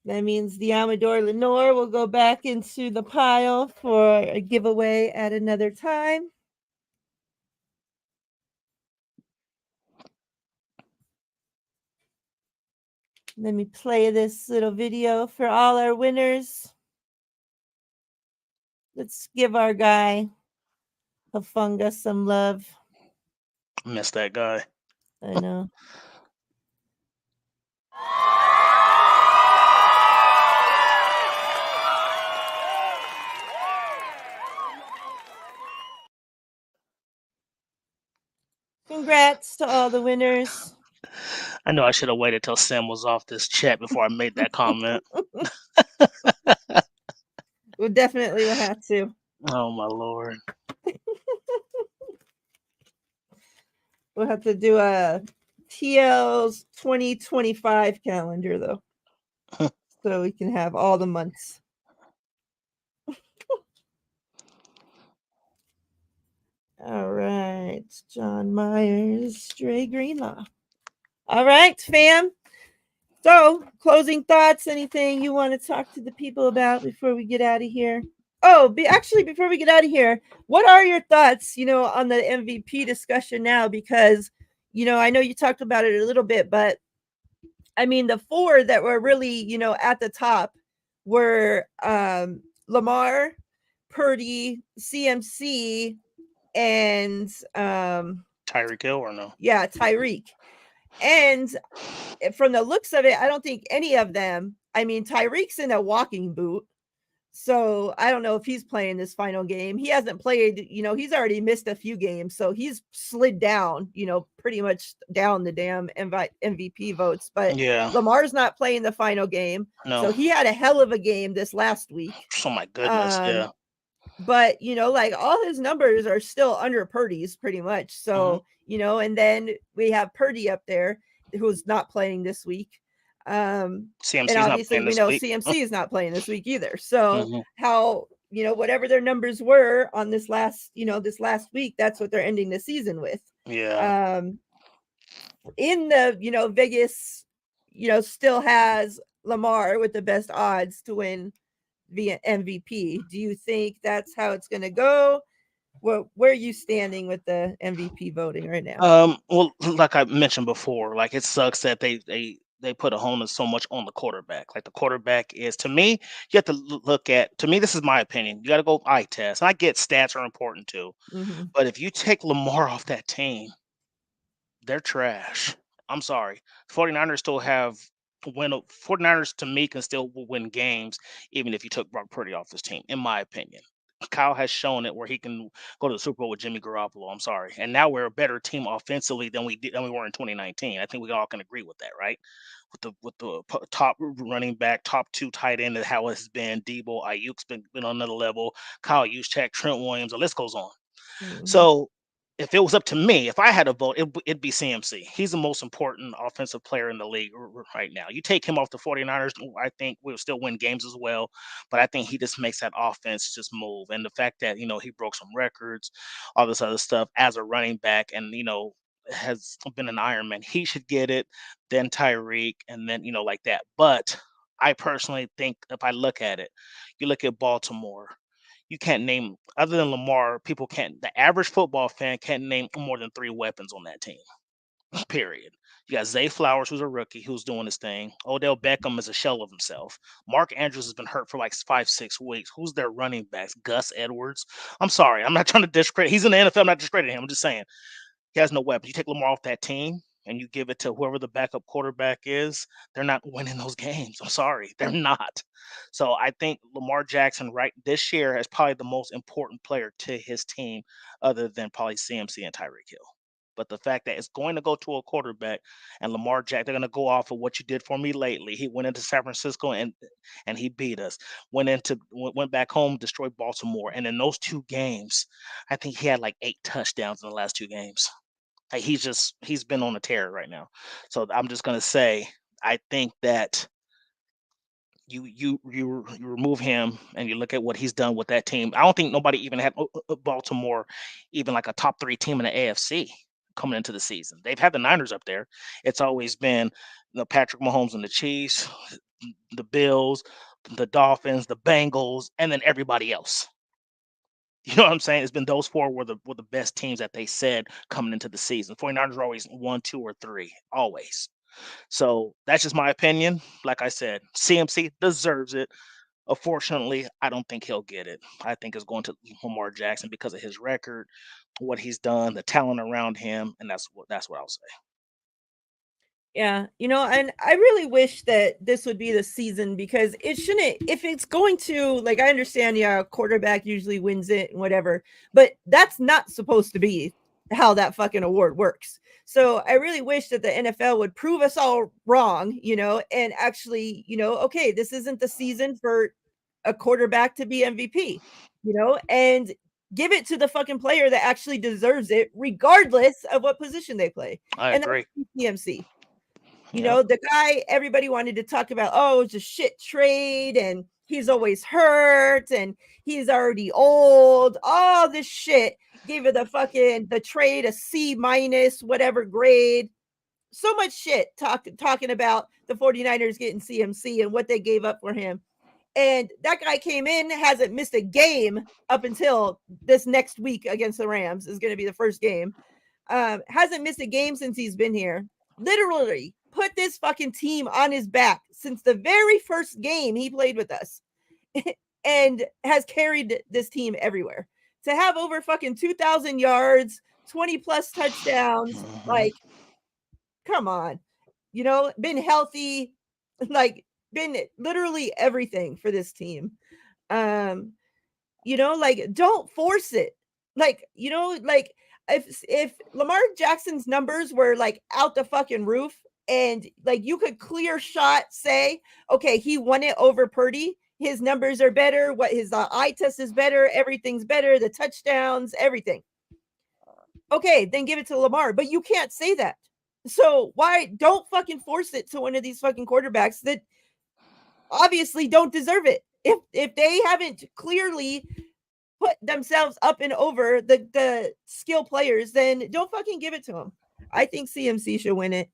That means the Amador Lenore will go back into the pile for a giveaway at another time. Let me play this little video for all our winners. Let's give our guy Hafunga some love. Missed that guy. I know. Congrats to all the winners. I know I should have waited till Sam was off this chat before I made that comment. We definitely will have to. Oh my lord. We'll have to do a TL's 2025 calendar though. So we can have all the months. All right. John Myers, Dre Greenlaw. All right, fam. So, closing thoughts, anything you want to talk to the people about before we get out of here? Oh, actually, before we get out of here, what are your thoughts, on the MVP discussion now? Because, I know you talked about it a little bit, but I mean, the four that were really, at the top were Lamar, Purdy, CMC, and Tyreek Hill or no? yeah, Tyreek. And from the looks of it, I don't think any of them. I mean, Tyreek's in a walking boot. So I don't know if he's playing this final game. He hasn't played, he's already missed a few games. So he's slid down, pretty much down the damn MVP votes. But Yeah. Lamar's not playing the final game. No. So he had a hell of a game this last week. Oh my goodness. Yeah. But like all his numbers are still under Purdy's pretty much. So, and then we have Purdy up there who's not playing this week. CMC's And not obviously playing we this know week. CMC is not playing this week either. So how, whatever their numbers were on this last week, that's what they're ending the season with. Yeah. In the, Vegas, still has Lamar with the best odds to win the MVP. Do you think that's how it's going to go? Where are you standing with the MVP voting right now? Well, like I mentioned before, like it sucks that they put a onus so much on the quarterback. Like the quarterback is, to me, you have to look at. To me, this is my opinion. You got to go eye test. And I get stats are important too, but if you take Lamar off that team, they're trash. I'm sorry. 49ers still have win. 49ers to me can still win games even if you took Brock Purdy off this team, in my opinion. Kyle has shown it where he can go to the Super Bowl with Jimmy Garoppolo. I'm sorry, and now we're a better team offensively than we were in 2019. I think we all can agree with that, right? With the top running back, top two tight end, and how it's been. Debo, Ayuk's been on another level. Kyle Juszczyk, Trent Williams, the list goes on. So if it was up to me, if I had a vote, it'd be CMC. He's the most important offensive player in the league right now. You take him off the 49ers, I think we'll still win games as well. But I think he just makes that offense just move. And the fact that, he broke some records, all this other stuff as a running back and, has been an Ironman. He should get it, then Tyreek, and then, like that. But I personally think if I look at it, you look at Baltimore, you can't name other than Lamar, people can't the average football fan can't name more than 3 weapons on that team. Period. You got Zay Flowers, who's a rookie, who's doing his thing. Odell Beckham is a shell of himself. Mark Andrews has been hurt for like 5, 6 weeks. Who's their running backs? Gus Edwards. I'm sorry, I'm not trying to discredit. He's in the NFL. I'm not discrediting him. I'm just saying he has no weapons. You take Lamar off that team and you give it to whoever the backup quarterback is, they're not winning those games. I'm sorry, they're not. So I think Lamar Jackson right this year is probably the most important player to his team, other than probably CMC and Tyreek Hill. But the fact that it's going to go to a quarterback and Lamar Jack, they're going to go off of what you did for me lately. He went into San Francisco and he beat us. Went back home, destroyed Baltimore, and in those 2 games, I think he had like 8 touchdowns in the last 2 games. Like he's been on a tear right now. So I'm just gonna say I think that you remove him and you look at what he's done with that team. I don't think nobody even had Baltimore even like a top 3 team in the AFC coming into the season. They've had the Niners up there. It's always been Patrick Mahomes and the Chiefs, the Bills, the Dolphins, the Bengals, and then everybody else. You know what I'm saying? It's been those 4 were the best teams that they said coming into the season. 49ers are always 1, 2, or 3, always. So that's just my opinion. Like I said, CMC deserves it. Unfortunately, I don't think he'll get it. I think it's going to Lamar Jackson because of his record, what he's done, the talent around him, and that's what I'll say. Yeah, and I really wish that this would be the season, because it shouldn't, if it's going to, like, I understand, yeah, quarterback usually wins it and whatever, but that's not supposed to be how that fucking award works. So I really wish that the NFL would prove us all wrong, and actually, okay, this isn't the season for a quarterback to be MVP, and give it to the fucking player that actually deserves it, regardless of what position they play. I And agree. that's PMC. Yep. The guy everybody wanted to talk about, oh, it's a shit trade and he's always hurt and he's already old, all this shit. Gave it the trade a C minus, whatever grade. So much shit talking about the 49ers getting CMC and what they gave up for him. And that guy came in, hasn't missed a game up until this next week against the Rams is going to be the first game. Hasn't missed a game since he's been here. Literally put this fucking team on his back since the very first game he played with us and has carried this team everywhere. To have over fucking 2,000 yards, 20 plus touchdowns, like, come on, been healthy, like, been literally everything for this team. Um, like, don't force it. Like, like, if Lamar Jackson's numbers were like out the fucking roof and like you could clear shot say, okay, he won it over Purdy. His numbers are better. What his eye test is better. Everything's better. The touchdowns, everything. Okay, then give it to Lamar. But you can't say that. So why don't fucking force it to one of these fucking quarterbacks that obviously don't deserve it? If they haven't clearly put themselves up and over the skill players, then don't fucking give it to them. I think CMC should win it.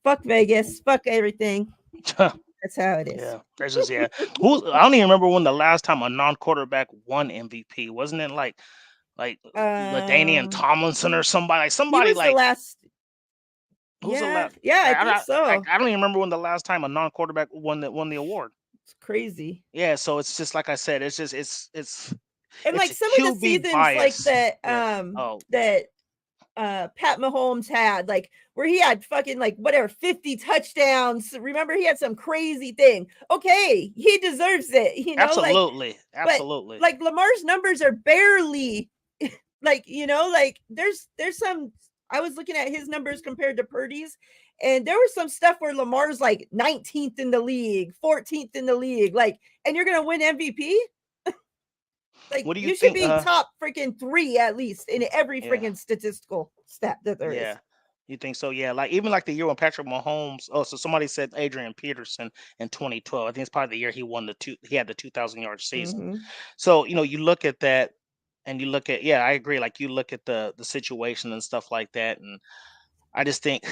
Fuck Vegas. Fuck everything. That's how it is. Yeah, that's just I don't even remember when the last time a non-quarterback won MVP. Wasn't it like Ladainian Tomlinson or somebody? Like He somebody was the like last. who's the Yeah, last? yeah, I I'm think not, so. I don't even remember when the last time a non-quarterback won the award. It's crazy. Yeah, so it's just like I said, And it's like a some of the QB seasons like bias. that Yeah. Oh, that Pat Mahomes had, like where he had fucking like whatever 50 touchdowns. Remember, he had some crazy thing. Okay, he deserves it, absolutely, but absolutely. like Lamar's numbers are barely like, like there's some. I was looking at his numbers compared to Purdy's, and there was some stuff where Lamar's like 19th in the league, 14th in the league, like, and you're gonna win MVP. Like, What do you you should think? be top freaking 3 at least in every Yeah, freaking statistical stat that there is. yeah. You think so? Yeah, like even like the year when Patrick Mahomes. Oh, so somebody said Adrian Peterson in 2012. I think it's probably the year he won he had the 2,000-yard season. Mhm. So you look at that, and you look at, yeah, I agree. Like you look at the situation and stuff like that, and I just think,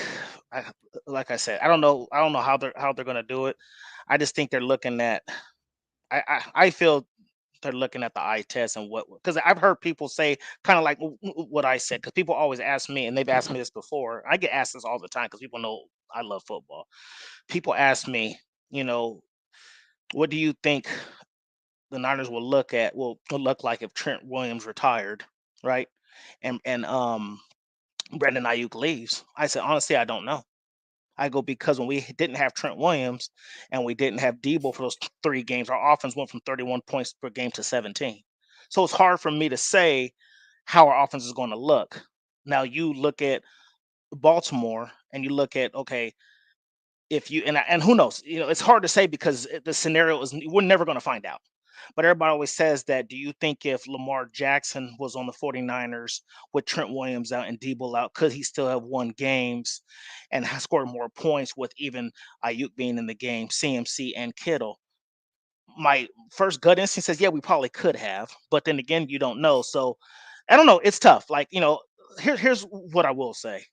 I, like I said, I don't know how they're gonna do it. I just think they're looking at. I feel they're looking at the eye test and what, because I've heard people say kind of like what I said, because people always ask me, and they've asked me this before. I get asked this all the time because people know I love football. People ask me, you know, what do you think the Niners will look like if Trent Williams retired, right? And Brandon Ayuk leaves. I said, honestly, I don't know. I go because when we didn't have Trent Williams and we didn't have Debo for those 3 games, our offense went from 31 points per game to 17. So it's hard for me to say how our offense is going to look. Now you look at Baltimore and you look at, okay, if you and who knows, it's hard to say because the scenario is we're never going to find out. But everybody always says that. Do you think if Lamar Jackson was on the 49ers with Trent Williams out and Debo out, could he still have won games and scored more points with even Ayuk being in the game, CMC and Kittle? My first gut instinct says, yeah, we probably could have. But then again, you don't know. So I don't know. It's tough. Like, here's what I will say.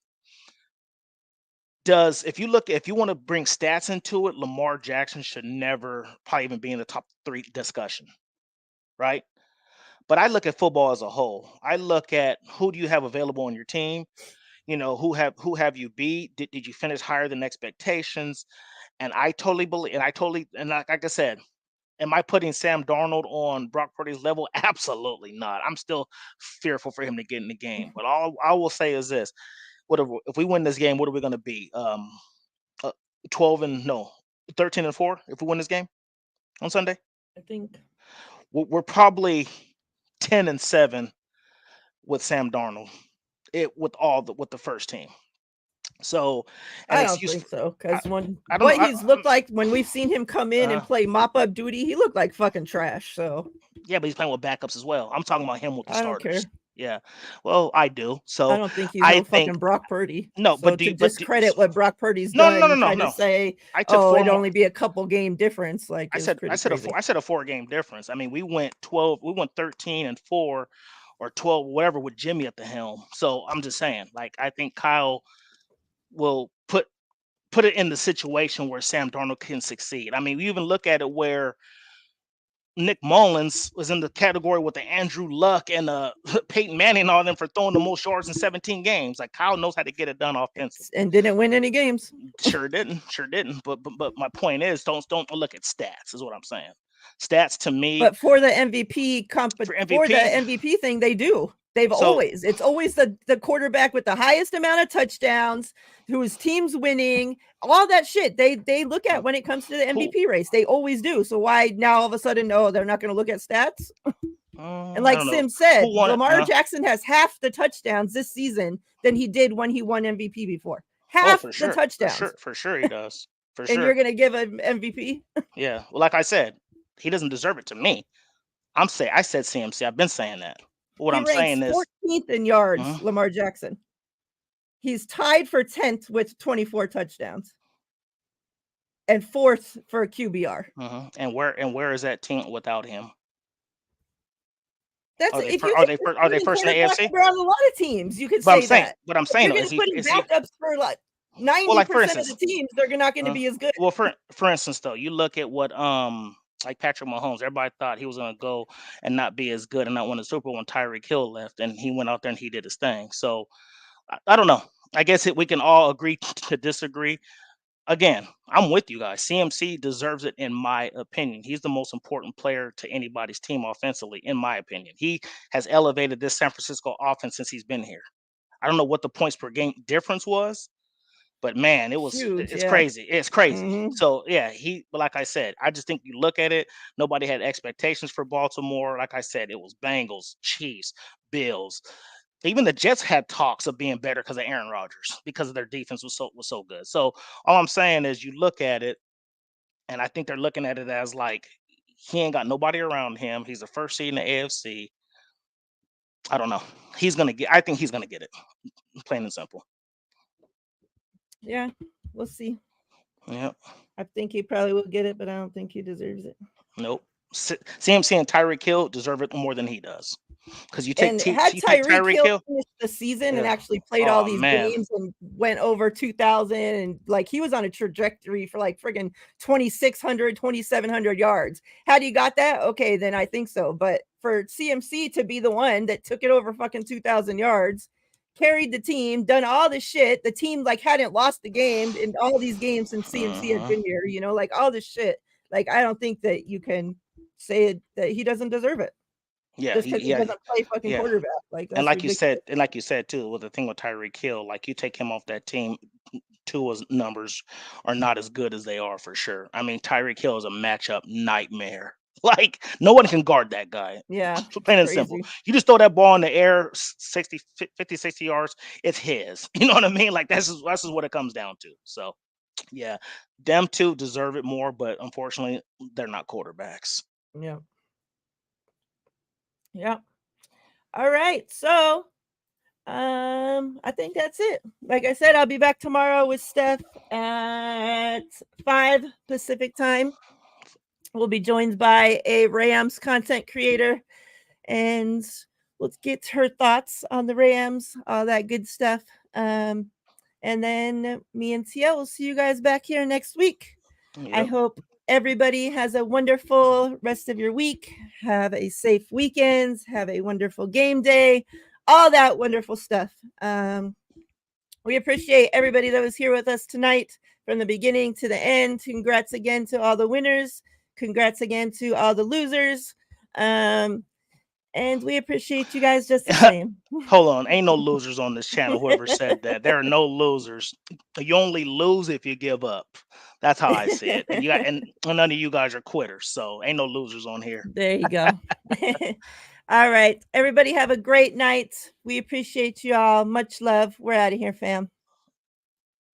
If you want to bring stats into it, Lamar Jackson should never probably even be in the top 3 discussion, right? But I look at football as a whole. I look at who do you have available on your team? Who have you beat? Did you finish higher than expectations? And I totally believe, and like I said, am I putting Sam Darnold on Brock Purdy's level? Absolutely not. I'm still fearful for him to get in the game. But all I will say is this: if we win this game, what are we going to be? Uh, 12 and no, 13-4 if we win this game on Sunday. I think. We're probably 10-7 with Sam Darnold. With the first team. So an I don't excuse think for, so, because when I don't know. what he's looked like when we've seen him come in and Uh, play mop-up duty, he looked like fucking trash. So yeah, but he's playing with backups as well. I'm talking about him with the I don't starters. care. Yeah. Well, I do. I So don't think he's I no think fucking Brock Purdy. no, So but do to you but do, discredit what Brock Purdy's no no done no no and no try to no. say, I took oh, 4 it'd more. only be a couple game difference, like I is said I pretty said crazy. a 4 game difference. I mean, we went 12, we went 13-4 or 12, whatever, with Jimmy at the helm. So I'm just saying, like, I think Kyle will put it in the situation where Sam Darnold can succeed. I mean, we even look at it where Nick Mullins was in the category with the Andrew Luck and Peyton Manning and all them for throwing the most yards in 17 games. Like, Kyle knows how to get it done offensively. And didn't win any games. Sure didn't. But my point is, don't look at stats. Is what I'm saying. Stats to me But for the MVP for for the MVP. MVP thing, they do. So It's always the quarterback with the highest amount of touchdowns, whose team's winning, all that shit. They look at when it comes to the who? MVP race. They always do. So why now all of a sudden, no, they're not going to look at stats? And I like don't know Sim said, who won. Lamar Jackson has half the touchdowns this season than he did when he won MVP before. Half For the sure, touchdowns. for sure he does. For And you're sure. going to give him MVP? Yeah. Well, like I said, he doesn't deserve it to me. I said CMC. I've been saying that. What He I'm ranks saying is, 14th in yards, mhm, Lamar Jackson. He's tied for 10th with 24 touchdowns and 4th for QBR. and where is that team without him? That's Are they if you are take they the first? Are they starting first in the quarterback AFC? around a lot of teams, you could But I'm say saying, that. but I'm If saying you're though, going to put in is he? backups for like Well, like 90% for of the instance, teams, they're not going to be as good. well, for instance though, you look at what like Patrick Mahomes. Everybody thought he was going to go and not be as good and not win the Super Bowl when Tyreek Hill left, and he went out there and he did his thing. So I don't know. I guess we can all agree to disagree. Again, I'm with you guys. CMC deserves it, in my opinion. He's the most important player to anybody's team offensively, in my opinion. He has elevated this San Francisco offense since he's been here. I don't know what the points per game difference was, but man, Huge, it's yeah. crazy. It's crazy. Mm-hmm. So yeah, but like I said, I just think you look at it, nobody had expectations for Baltimore. Like I said, it was Bengals, Chiefs, Bills. Even the Jets had talks of being better because of Aaron Rodgers, because of their defense was so good. So all I'm saying is you look at it, and I think they're looking at it as like he ain't got nobody around him. He's the first seed in the AFC. I don't know. I think he's gonna get it. Plain and simple. Yeah, we'll see. Yep. I think he probably will get it, but I don't think he deserves it. Nope. CMC and Tyreek Hill deserve it more than he does. Because And had Tyreek Tyreek Hill Hill. finished the season and Yeah. actually played all Oh these man. games and went over 2,000 and like he was on a trajectory for like friggin' 2,600, 2,700 yards. Had he got that, okay, then I think so. But for CMC to be the one that took it over fucking 2,000 yards, carried the team, done all the shit. The team like hadn't lost the game in all these games since CMC had been here, you know, like all this shit. Like I don't think that you can say that he doesn't deserve it Yeah, just because he doesn't play fucking yeah. quarterback. Like And that's like you said, ridiculous. too, with the thing with Tyreek Hill, like you take him off that team, Tua's numbers are not as good as they are for sure. I mean, Tyreek Hill is a matchup nightmare. Like no one can guard that guy. Yeah, it's Plain and simple. crazy. You just throw that ball in the air 60, 50, 60 yards, it's his. You know what I mean? Like that's just what it comes down to. So yeah, them two deserve it more, but unfortunately, they're not quarterbacks. Yeah. Yeah. All right. So I think that's it. Like I said, I'll be back tomorrow with Steph at 5 Pacific time. We'll be joined by a Rams content creator and let's get her thoughts on the Rams, all that good stuff. Um, and then me and Tia will see you guys back here next week. I Yep. hope everybody has a wonderful rest of your week. Have a safe weekend. Have a wonderful game day. All that wonderful stuff. We appreciate everybody that was here with us tonight from the beginning to the end. Congrats again to all the winners. Congrats again to all the losers. And we appreciate you guys just the same. Hold on, ain't no losers on this channel. Whoever said that, there are no losers. You only lose if you give up. That's how I see it. And none of you guys are quitters, so ain't no losers on here. There you go. All right. Everybody have a great night. We appreciate you all. Much love. We're out of here, fam.